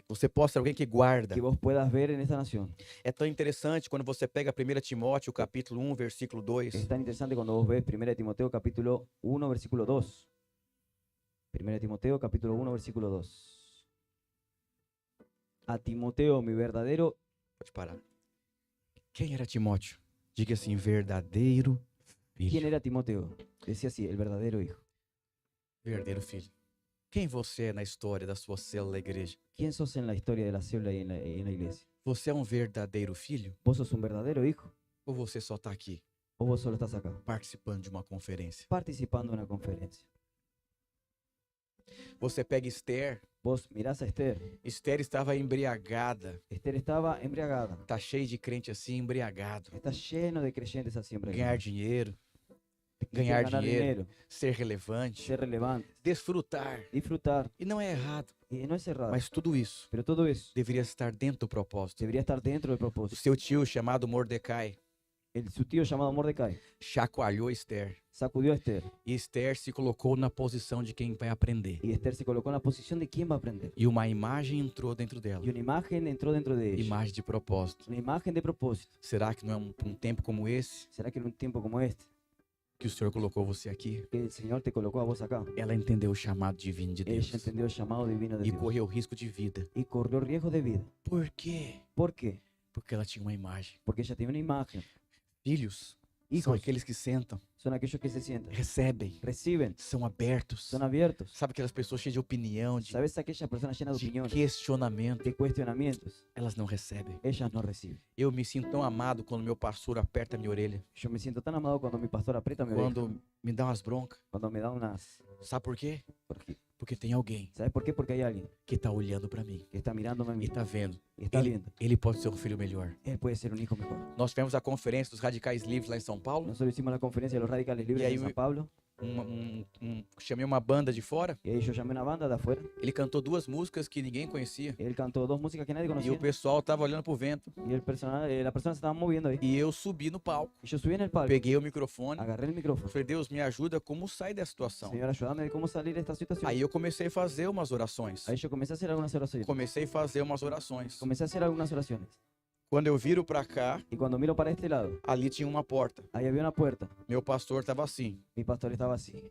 Você possa ser alguém que guarda. que vos puedas ver en esta nación. É tão interessante quando você pega 1 Timóteo, capítulo 1, versículo 2. Es tan interesante cuando vos ves 1 Timoteo capítulo 1 versículo 2. 1 Timoteo capítulo 1 versículo 2. A Timoteo, mi verdadero. Pode parar. Quem era Timóteo? Diga assim, verdadeiro ¿Quién filho. era Timoteo? Decía así, el verdadero hijo. Verdadeiro filho. Quem você é na história da sua célula da igreja? ¿Quién sos en la historia de la célula y en la iglesia? Você é um verdadeiro filho? ¿Vos sos un verdadero hijo? Ou você só está aqui? o vos solo estás acá, participando de uma conferência? participando de una conferencia. Você pega Esther. Vos mirás a Esther. Esther estava embriagada. Esther estaba embriagada. Tá cheio de crente assim, embriagado. Está lleno de creyentes así Ganhar embriagados. dinheiro, Que ganhar quieren ganar dinheiro, ser relevante, ser relevantes, desfrutar. disfrutar. E não é errado, Y no es errado. mas tudo isso Pero todo eso deveria estar dentro do propósito. debería estar dentro del O propósito. seu tio, chamado Mordecai, Su tío llamado Mordecai chacoalhou Esther. sacudió a Esther. E Esther se colocou na posição de quem vai aprender. Y Esther se colocó en la posición de quién va a aprender. E uma imagem entrou dentro dela. Y una imagen entró dentro de ella. Imagem de propósito. Una imagen de propósito. Será que não é um tempo como esse ¿Será que en un tiempo como este, que o Senhor colocou você aqui? que el Señor te colocó a vos acá, Ela entendeu o chamado divino de Deus ella entendió el llamado divino de e Dios correu risco de vida. y corrió riesgo de vida? Por quê? ¿Por qué? Porque ela tinha uma imagem. Porque ella tiene una imagen. Filhos são Hijos aqueles que sentam, son aquellos que se sientan, recebem, reciben, são abertos. son abiertos. Sabe aquelas pessoas cheias de opinião, ¿Sabes aquellas personas llenas de de opiniones, questionamento? de cuestionamientos? Elas não recebem. Ellas no reciben. Eu me sinto tão amado quando meu pastor aperta minha orelha. Yo me siento tan amado cuando mi pastor aprieta mi oreja, Quando me dá umas broncas. cuando me da unas... Sabe por quê? Porque, Porque tem alguém ¿sabes por qué? Porque hay alguien que tá olhando para mim que está mirándome a mí e tá vendo. y está viendo. Ele pode ser um filho melhor. Él puede ser un hijo mejor. Nós tivemos a conferência dos Radicais Livres lá em São Paulo. Nosotros hicimos la conferencia de los radicales libres Y ahí en San me- Pablo Chamei uma banda de fora. y ahí yo llamé una banda de afuera. Ele cantou duas músicas que ninguém conhecia. Él cantó dos músicas que nadie E conocía o pessoal tava olhando pro vento. y la persona se estaba moviendo ahí. E eu subi no palco. Y yo subí en el palco, Peguei o microfone. agarré el micrófono. Falei, Deus, me ajuda como sair dessa situação. Señor, ayúdame de cómo salir de esta situación. Aí eu comecei a fazer umas orações. Ahí yo comencé a hacer algunas oraciones. Comecei a fazer umas orações. Comencé a hacer algunas oraciones. Quando eu viro pra cá, Y cuando miro para este lado, ali tinha uma porta. ahí había una puerta. Meu pastor tava assim. Mi pastor estaba así.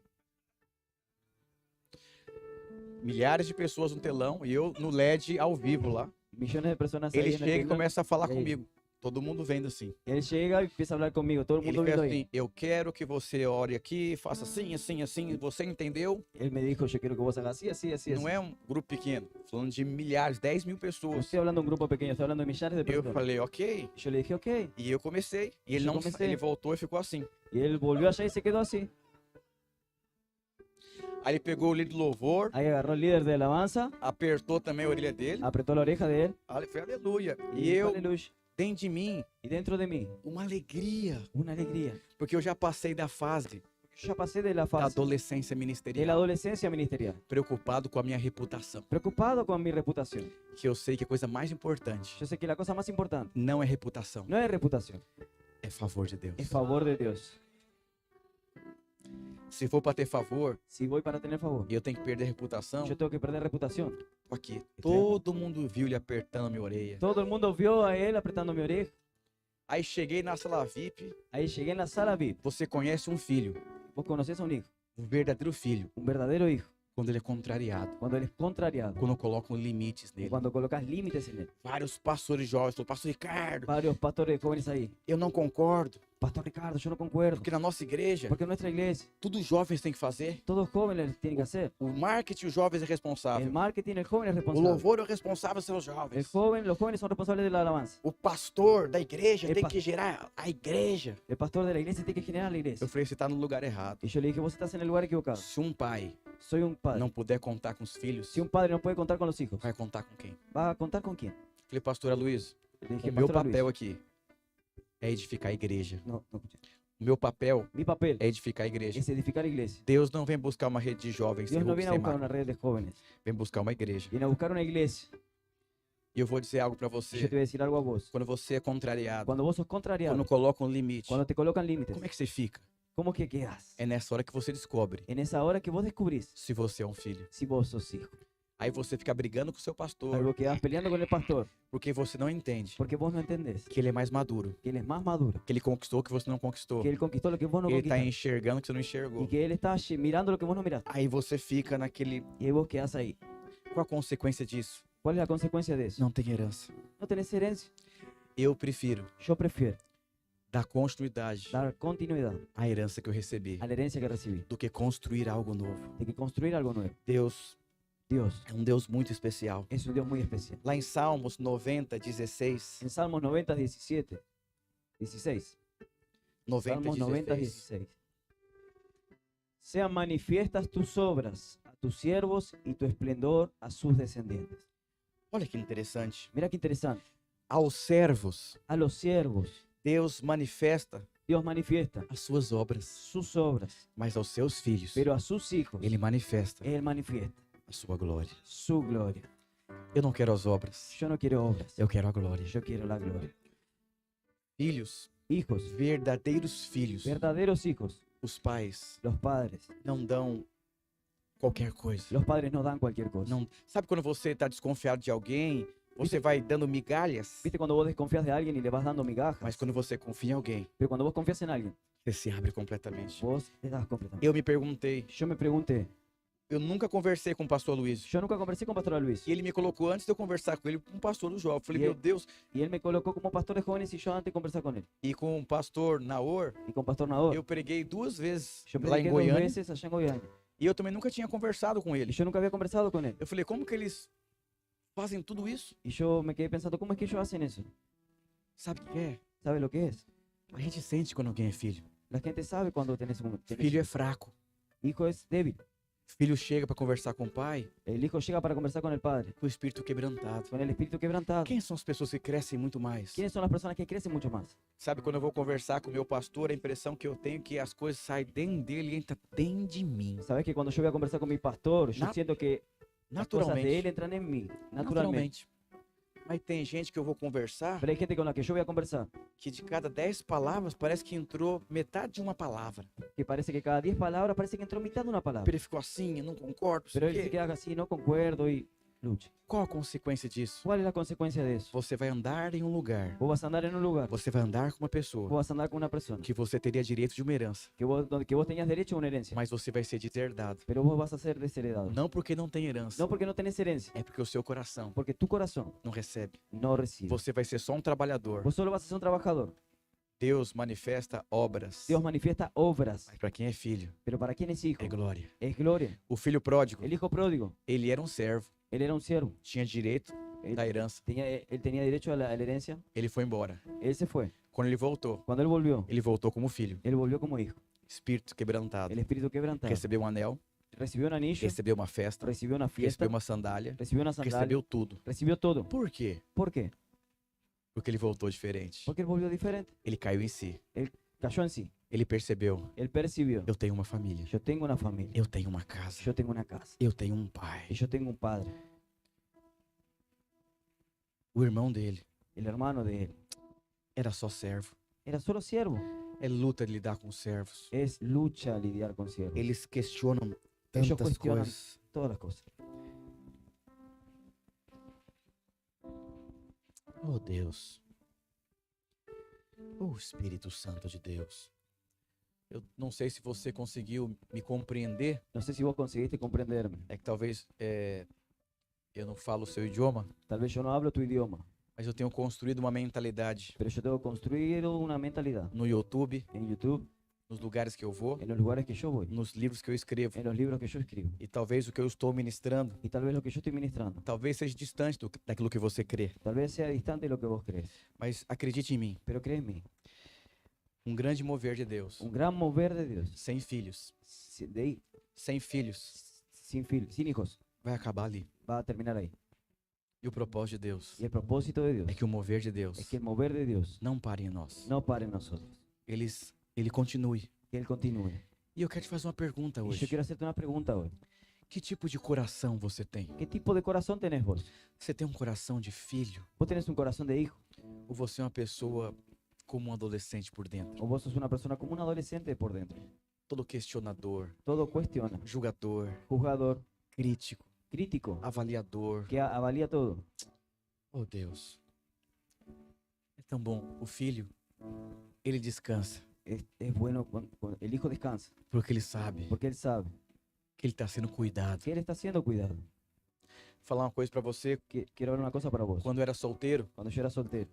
Milhares de pessoas no telão e eu no LED ao vivo lá. Millones de personas Ele ahí en el chega e telón. começa a falar E aí? comigo. Todo mundo vendo assim. Él llega y empieza a hablar conmigo. Todo el Ele mundo fez viendo ahí. assim, eu quero que você ore aqui, faça assim, assim, assim. Você entendeu? Él me dijo, yo quiero que vos hagas así, así, así. Não así. é um grupo pequeno, falando de milhares, 10 mil No pessoas. estoy hablando de un grupo pequeño, estoy hablando de millares de Eu personas. falei, ok. Yo le dije, ok. E eu comecei. E ele Eu não, comecei. ele voltou e ficou assim. Y él volvió allá y se quedó así. Aí ele pegou o líder do louvor, Ahí agarró el líder de alabanza, apertou também a orelha dele. apretó la oreja de él. Foi aleluia. Y E dijo, eu, aleluya. dentro de mim, Y dentro de mí, uma alegria. una alegría. Porque eu já passei da fase Yo ya pasé de la da fase adolescência de la ministerial, adolescencia ministerial, preocupado com a minha reputação. preocupado con mi reputación. Que eu sei que a coisa mais importante Yo sé que la cosa más importante não é reputação, no es reputación, é favor de Deus. es favor de Dios. Se for para ter favor, Si voy para tener favor, e eu tenho que perder a reputação, yo tengo que perder reputación. tô aqui. Todo mundo viu ele apertando a minha orelha. Todo el mundo vio a él apretando mi oreja. Aí cheguei na sala VIP, Ahí llegué en la sala VIP. você conhece um filho, Vos conocés a un hijo, um verdadeiro filho, un verdadero hijo, quando ele é contrariado, cuando él es contrariado, quando colocam limites y nele. cuando colocas límites en él. Vários pastores jovens falaram, pastor Ricardo, Varios pastores jóvenes ahí. eu não concordo, Pastor Ricardo, yo no concuerdo. porque na nossa igreja, Porque en nuestra iglesia, tudo os jovens têm que fazer. todos jóvenes tienen que hacer. O marketing, os jovens é El responsável. marketing, el joven es O responsable. louvor é o responsável, são os El jovens. joven, los jóvenes son responsables de la alabanza. O pastor da igreja El tem pa- que gerar a igreja. El pastor de la iglesia tiene que generar la iglesia. Eu falei, você está no lugar errado. Y yo le dije, vos estás en el lugar equivocado. Se um pai Soy un padre. não puder contar com os filhos, Si un padre no puede contar con los hijos, vai contar com quem? ¿va a contar con quién? Falei, pastora Luiz, Le dije, o meu pastor papel Luis. aqui é edificar a igreja. No, no escuché. O meu papel Mi papel é edificar a igreja. es edificar iglesia. Deus não vem buscar uma rede de jovens sem Dios no rumo, viene a sem buscar marca. una red de jóvenes, Vem buscar uma igreja. viene a buscar una iglesia. E eu vou dizer algo para Y yo você. te voy a decir algo a vos. Quando você é contrariado, Cuando vos sos contrariado, quando colocam um limite, cuando te colocan límites, como é que você fica? ¿cómo que quedas? É nessa hora que você descobre En esa hora que vos descubrís se você é um filho. si vos sos hijo. Aí você fica brigando com o seu Ahí pastor, vos quedás peleando con el pastor porque você não entende porque vos no entendés que ele é mais maduro, que él es más maduro, que ele conquistou o que você não conquistou, que él conquistó lo que vos no que ele está conquistaste enxergando o que você não enxergou. y que él está mirando lo que vos no miraste. Aí você fica naquele. Y ahí vos quedás ahí. Qual a consequência disso? ¿Cuál es la consecuencia de eso? Não tem herança. No tenés herencia. Eu prefiro Yo prefiero dar continuidade dar continuidad à herança que eu recebi a la herencia que recibí do que construir algo novo. de que construir algo nuevo. Deus Dios é um Deus muito especial. es un Dios muy especial. Lá em Salmos 90, 16, En Salmos 90, 16, 90, Salmos 90, 16. Sean manifiestas tus obras a tus siervos y tu esplendor a sus descendientes. Olha que interessante. Mira qué interesante. Aos servos, A los siervos Deus manifesta Dios manifiesta as suas obras, sus obras, mas aos seus filhos, pero a sus hijos ele manifesta Él manifiesta a sua glória. su gloria. Eu não quero as obras, Yo no quiero obras, eu quero a glória. yo quiero la gloria. Filhos, Hijos, verdadeiros filhos, verdaderos hijos, os pais los padres. não dão qualquer coisa. Los padres no dan cualquier cosa. Não, sabe quando você está desconfiado de alguém, você vai dando migalhas, ¿Viste cuando vos desconfías de alguien y le vas dando migajas? mas quando você confia em alguém, Pero cuando vos confías en alguien, você se abre completamente. vos le das completamente. Eu me perguntei, Yo me pregunté, eu nunca conversei com o pastor Luiz. yo nunca conversé con Pastor Luis. E ele me colocou antes de eu conversar com ele, um pastor do jovem. Eu falei, E meu Deus. Y él me colocó como pastor de jóvenes y yo antes de conversar con él. E com o pastor Naor, Y con Pastor Nador. eu preguei 2 vezes Yo lá em prediqué 2 Goiânia. veces allá en Goiânia. E eu também nunca tinha conversado com Y ele. yo nunca había conversado con él. Eu falei, como que eles fazem tudo isso? Y yo me quedé pensando, ¿cómo es que ellos hacen eso? Sabe o que é? ¿Sabe lo que es? A gente sente quando alguém é filho. La gente sabe cuando tenés un Filho é fraco. hijo es débil. Filho chega para conversar com o pai El hijo llega para conversar con el padre, com o espírito quebrantado. con el espíritu quebrantado. Quem são as pessoas que crescem muito mais? ¿Quiénes son las personas que crecen mucho más? Sabe, quando eu vou conversar com o meu pastor, a impressão que eu tenho é que as coisas saem dentro dele e entram dentro de mim. Sabes que cuando yo voy a conversar con mi pastor, yo Na- siento que las cosas de él Naturalmente. entran en mí, naturalmente. Mas tem gente que eu vou conversar Pero hay gente con la que yo voy a conversar que de cada 10 palavras parece que entrou metade de uma palavra. que parece que cada 10 palabras parece que entró mitad de una palabra. Ele ficou assim, eu não concordo. Pero Pero él se queda así, no concuerdo y lucha. Qual a consequência disso? ¿Cuál es la consecuencia de eso? Você vai andar em um lugar, Vos vas a andar en un lugar, você vai andar com uma vos pessoa vas a andar con una persona que você teria direito de uma herança, que vos tenías derecho a una herencia, mas você vai ser deserdado. pero vos vas a ser desheredado. Não porque não tem herança, No porque no tenés herencia, é porque o seu coração porque tu corazón não recebe. no recibe. Você vai ser só um trabalhador. Vos solo vas a ser un trabajador. Deus manifesta obras. Dios manifiesta obras, Mas para quem é filho, pero para quien es hijo, é glória. es gloria. O filho pródigo, El hijo pródigo, ele era um servo, él era un siervo. tinha direito Él da herança. él tenía derecho a la herencia. Ele foi embora. Él se fue. Quando ele voltou como filho. Él volvió como hijo. Espírito quebrantado. El espíritu quebrantado. Recebeu um anel, Recibió un anillo, recebeu uma festa, recibió una fiesta, recebeu uma sandália, recibió una sandalia, recebeu tudo. recibió todo. Por quê? ¿Por qué? Porque ele voltou diferente. Porque él volvió diferente. Ele caiu em si. Cayó en sí. Ele percebeu, Él percibió. eu tenho uma família, Yo tengo una familia. eu tenho uma casa, Yo tengo una casa. eu tenho um pai. Y yo tengo un padre. O irmão dele El hermano de él era só servo. era solo siervo. É luta de lidar com servos. Es lucha lidiar con siervos. Eles questionam Ellos tantas cuestionan coisas. todas las cosas. Oh Deus. Oh Espírito Santo de Deus. Eu não sei se você conseguiu me compreender. No sé si vos conseguiste comprenderme. É que talvez eu não falo o seu idioma, Tal vez yo no hablo tu idioma, mas eu tenho construído uma mentalidade pero yo tengo construido una mentalidad no YouTube, en YouTube, nos lugares que eu vou, en los lugares que yo voy, nos livros que eu escrevo. en los libros que yo escribo. E talvez o que eu estou ministrando, Y tal vez lo que yo estoy ministrando, talvez seja distante daquilo que você crê. tal vez sea distante de lo que vos crees. Mas acredite em mim, Pero cree en mí. um grande mover de Deus, Un gran mover de Dios, sem filhos, sin sin hijos, vai acabar ali. va a terminar ahí. E o propósito de Deus Y el propósito de Dios é que o mover de es Deus que el mover de Dios não pare em nós. no pare en nosotros, Ele continue. que Él continúe. E eu quero te fazer uma pergunta Y yo hoje. quiero hacerte una pregunta hoy. Que tipo de coração você tem? ¿Qué tipo de corazón tenés vos? Você tem um coração de filho? ¿Vos tenés un corazón de hijo? Ou você é uma pessoa como um adolescente por dentro? ¿O vos sos una persona como un adolescente por dentro? Todo questionador, Todo cuestiona, julgador, juzgador, crítico, crítico, avaliador. que avalía todo. Oh Deus, é tão bom. O filho, ele descansa, Es bueno cuando el hijo descansa, porque ele sabe porque él sabe que ele está sendo cuidado. que él está siendo cuidado. Vou falar uma coisa para você. Quiero hablar una cosa para vos. Quando eu era solteiro, Cuando yo era soltero,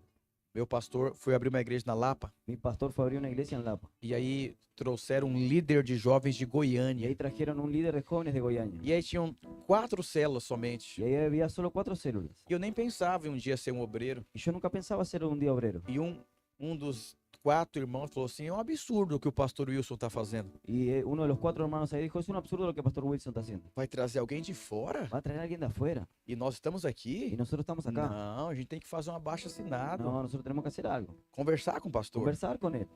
meu pastor foi abrir uma igreja na Lapa. mi pastor fue a abrir una iglesia en Lapa. E aí trouxeram um líder de jovens de Y Goiânia. ahí trajeron un líder de jóvenes de Goiânia. E aí tinham 4 células somente. Y ahí había solo 4 células. E eu nem pensava em um dia ser um obreiro. Y yo nunca pensaba ser un día obrero. E um dos 4 irmãos falou assim, é um absurdo o que o pastor Wilson está fazendo. Y uno de los 4 hermanos ahí dijo, es un absurdo lo que Pastor Wilson está haciendo. Vai trazer alguém de fora? Va a traer a alguien de afuera. E nós estamos Y aqui? nosotros estamos acá. Não, a gente tem que fazer um abaixo-assinado, No, nosotros tenemos que hacer algo. conversar com o pastor. Conversar con él.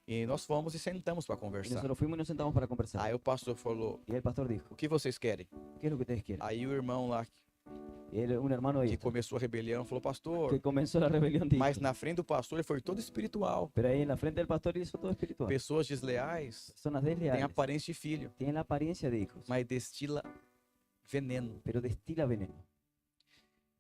E nós fomos e sentamos para Y conversar. nosotros fuimos y nos sentamos para conversar. Aí o pastor falou, Y el pastor dijo, o que vocês querem? ¿qué es lo que ustedes quieren? Aí o irmão lá Y él, un hermano que ahí, começou a rebelião falou, pastor, que comenzó la rebelión, dijo. mas na frente do pastor ele foi todo espiritual. Pero ahí en la frente del pastor hizo todo espiritual. Pessoas desleais Personas têm desleales aparência de filho, tienen la apariencia de hijos, mas destila veneno. pero destila veneno.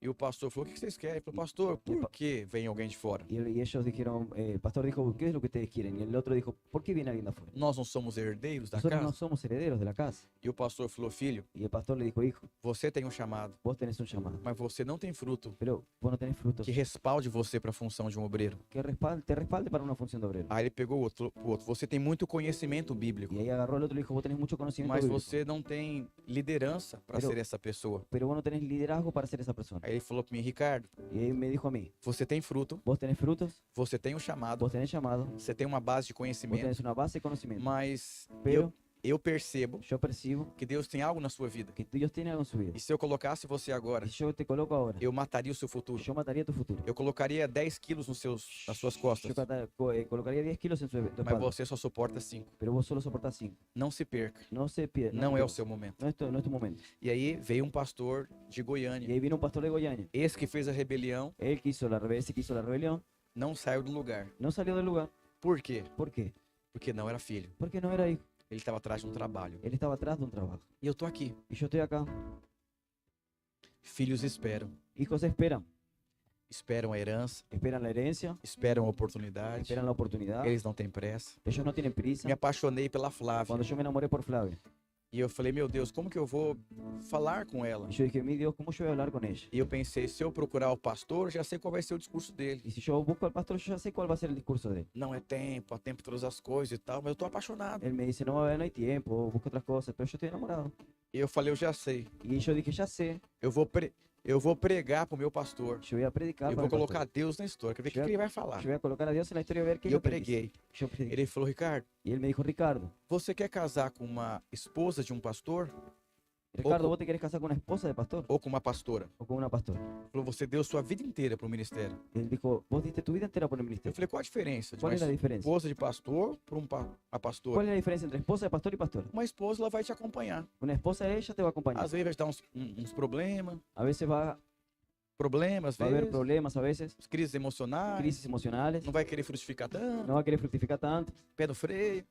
E o pastor falou, o que vocês querem? Ele falou, pastor, por que vem alguém de fora? Y ellos dijeron, el pastor dijo, ¿qué es lo que ustedes quieren? Y el otro dijo, ¿por qué viene alguien de afuera? Nós não somos herdeiros da Nosotros no casa? somos herederos de la casa. E o pastor falou, filho, Y el pastor le dijo, hijo, você tem um chamado, vos tenés un llamado, mas você não tem fruto pero vos no tenés frutos que respalde você para a função de um obreiro. que te respalde para una función de obrero. Aí ele pegou o outro, você tem muito conhecimento bíblico, Y ahí agarró al otro y le dijo, vos tenés mucho conocimiento mas bíblico, você não tem liderança para Pero- ser essa pessoa. pero vos no tenés liderazgo para ser esa persona. Aí ele falou para mim, Ricardo, Y él me dijo a mí, você tem fruto, vos tenés frutos, você tem um chamado, vos tenés llamado, você tem uma base de vos conhecimento, tenés una base de conocimiento. mas Pero eu percebo yo percibo que Deus tem algo na sua vida. que Dios tiene algo en su vida. E se eu colocasse você agora, Y yo te coloco ahora, eu mataria o seu futuro. yo mataría tu futuro. Eu colocaria 10 quilos nas suas costas, Yo colocaría 10 kilos en tu mas espalda, você só suporta 5. pero vos solo soportás 5. Não se perca. No se pierda. Não é o seu momento. No es tu momento. E aí veio um pastor de Y Goiânia. ahí vino un pastor de Goiânia. Esse que fez a rebelião Él ese que hizo la rebelión, não saiu do lugar. no salió del lugar. Por quê? ¿Por qué? Porque não era filho. Porque no era hijo. Ele estava atrás de um trabalho. Él estaba atrás de un trabajo. E eu tô aqui. Y yo estoy acá. Filhos esperam. Hijos esperan. Esperam a herança, Esperan la herencia. esperam a oportunidade. Esperan la oportunidad. Eles não têm pressa. Ellos no tienen prisa. Me apaixonei pela Flávia. Cuando yo me enamoré por Flavia. E eu falei, meu Deus, como que eu vou falar com ela? Y yo dije, mi Dios, ¿cómo yo voy a hablar con ella? E eu pensei, se eu procurar o pastor, já sei qual vai ser o discurso dele. Y si yo busco al pastor, yo ya sé cuál va a ser el discurso de él. Não é tempo, há tempo todas as coisas e tal, mas eu tô apaixonado. Él me dice, no, no hay tiempo, busca otras cosas, pero yo estoy enamorado. E eu falei, eu já sei. Y yo dije, ya sé, Eu vou pregar pro meu pastor. yo voy a predicar Eu para vou el colocar pastor. Deus na história. Quer ver o que Eu- que ele vai falar. Yo voy a colocar a Dios en la historia y ver qué E es eu lo que él dice. preguei. Yo prediqué. Ele falou, Ricardo, Y él me dijo, Ricardo, você quer casar com uma esposa de um pastor Ricardo, ¿vos te querés casar con una esposa de pastor ou com uma pastora? o con una pastora? Ele falou, você deu sua vida inteira pro ministério. Él dijo, vos diste tu vida entera por el Eu ministerio. falei, qual a diferença de ¿Cuál uma es la diferencia? esposa de pastor para uma pastora? ¿Cuál es la diferencia entre esposa de pastor y pastora? Uma esposa, ela vai te acompanhar. Una esposa, ella te va a acompañar. Às vezes vai te dar uns problemas, A veces va às a haber vezes, problemas, a veces, crises emocionais, crisis emocionales, não vai querer frutificar tanto, no va a querer fructificar tanto, pé no freio.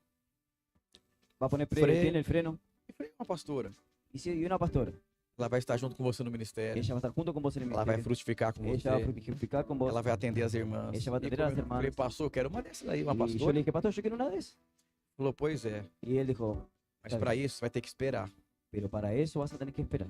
va a poner Freio. tiene el freno. E falei, uma pastora, Y una pastora, ela vai estar junto com você no ministério, ella va a estar junto con vos en el ela vai ministerio. frutificar com Ella va a você, fructificar con vos. ela vai atender as irmãs. Ella vai E atender as como eu falei, irmãs. pastor, eu quero uma dessas aí, uma Y yo pastora. le dije, pastor, yo quiero una de esas. Falou, pois é, Y él dijo, mas Tá para isso vai ter que esperar. pero para eso vas a tener que esperar.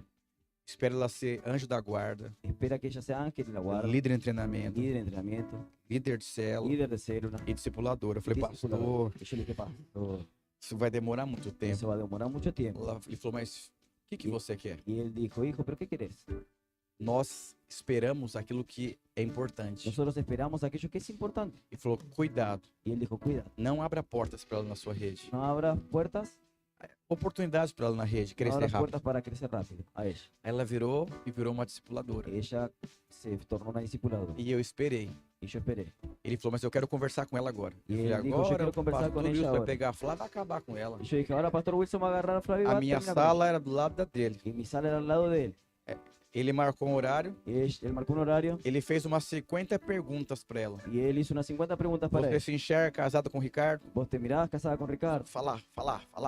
Espera ela ser anjo da guarda, Espera que ella sea ángel de la guarda, líder em treinamento, líder de entrenamiento, líder de célula líder de célula. e discipuladora. Eu falei, discipulador. pastor, Y yo le dije, pastor, isso vai demorar muito tempo. eso va a demorar mucho tiempo. Ele falou, mas o que você quer? Y él dijo, hijo, ¿pero qué querés? Nós esperamos aquilo que é importante. Nosotros esperamos aquello que es importante. Ele falou, cuidado, Y él dijo, cuida, não abra portas para ela na sua rede. no abras puertas, Oportunidades para ela na rede, no crescer abras rápido. puertas para crecer rápido a ella. Aí ela virou e virou uma discipuladora. Ella se tornó una discipuladora. E eu esperei. Y yo esperé. Ele falou, mas eu quero conversar com ela agora. E Eu ele falei, dijo, eu agora quero o conversar pastor com ela Wilson vai agora. pegar a Flávia e vai acabar com ela. Y yo dije, ahora Pastor Wilson va a agarrar a Flavio y va A a minha terminar con ella. sala era do lado da dele. Y mi sala era al lado de él. Ele marcou um horário, Y él marcó un horario ele fez umas 50 perguntas para ela. y él hizo unas 50 preguntas para Você él. se enxerga casado com o Ricardo? Vos te mirabas casada con Ricardo. Falar.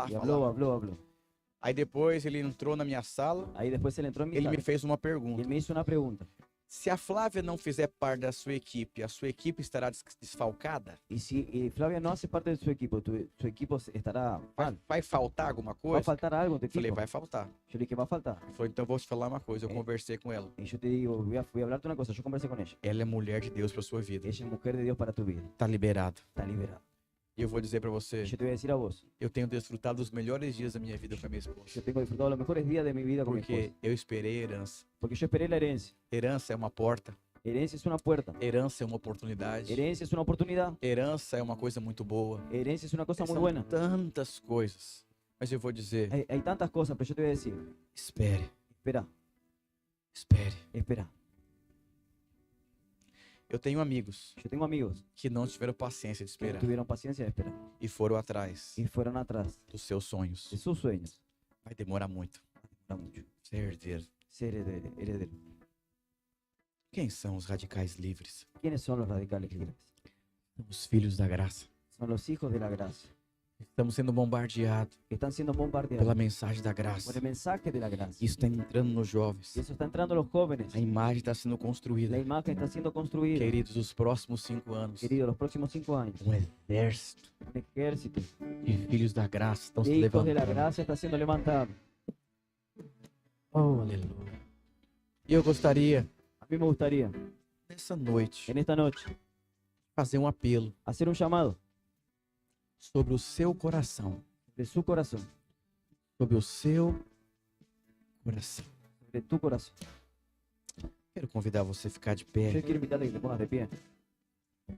Y habló. Aí depois ele entrou na minha sala, Ahí después él entró en mi ele sala. me fez uma Y pergunta. él me hizo una pregunta. Se a Flávia não fizer parte da sua equipe estará desfalcada? Y si Flavia no hace parte de su equipo estará mal. Vai faltar alguma ¿Va a coisa? faltar algo en tu Eu falei, equipo? vai faltar. Yo le dije, va a faltar. Ele falou, então eu vou te falar uma coisa. Eu conversei com ela. Y yo te digo, voy a hablarte una cosa. Yo conversé con ella. Ela é mulher de Deus para sua vida. Ella es mujer de Dios para tu vida. Tá liberado. Está liberada. E eu vou dizer para você, Y yo te voy a decir a vos, eu tenho desfrutado dos melhores dias da minha vida com a minha esposa. yo tengo disfrutado los mejores días de mi vida con mi Porque esposa. eu esperei a herança. Porque yo esperé la herencia. Herança é uma porta Herencia es una puerta. Herança é uma oportunidade. Herencia es una oportunidad. Herança é uma coisa muito boa. Herencia es una cosa muy São buena. tantas coisas. Mas eu vou dizer, Hay tantas cosas, pero yo te voy a decir, espere, espera, espere. espera. Eu tenho amigos Yo tengo amigos que não tiveram paciência de que no esperar tuvieron paciencia de esperar e foram atrás y fueron atrás dos seus sonhos. de sus sueños. Vai demorar muito. Para mucho. Ser herdeiro. Ser heredero. Quem são os radicais livres? ¿Quiénes son los radicales libres? São os filhos da graça. Son los hijos de la gracia, Estamos sendo bombardeados que están siendo pela bombardeados mensagem da graça. por el mensaje de la gracia. Isso está entrando nos jovens. Y eso está entrando a los jóvenes. A imagem está sendo construída. La imagen está siendo construida. Queridos, os próximos 5 anos, Querido, los próximos 5 años, um exército un ejército de filhos da graça estão de se hijos de la levantando. gracia está siendo levantado. Oh, aleluia. E eu gostaria, A mí me gustaría, nessa noite, en esta noche, fazer um apelo hacer un llamado sobre o seu coração. de su corazón, Sobre o seu coração. de tu corazón. Quero convidar você a ficar de Yo pé. quiero invitarte a que te pongas de pie.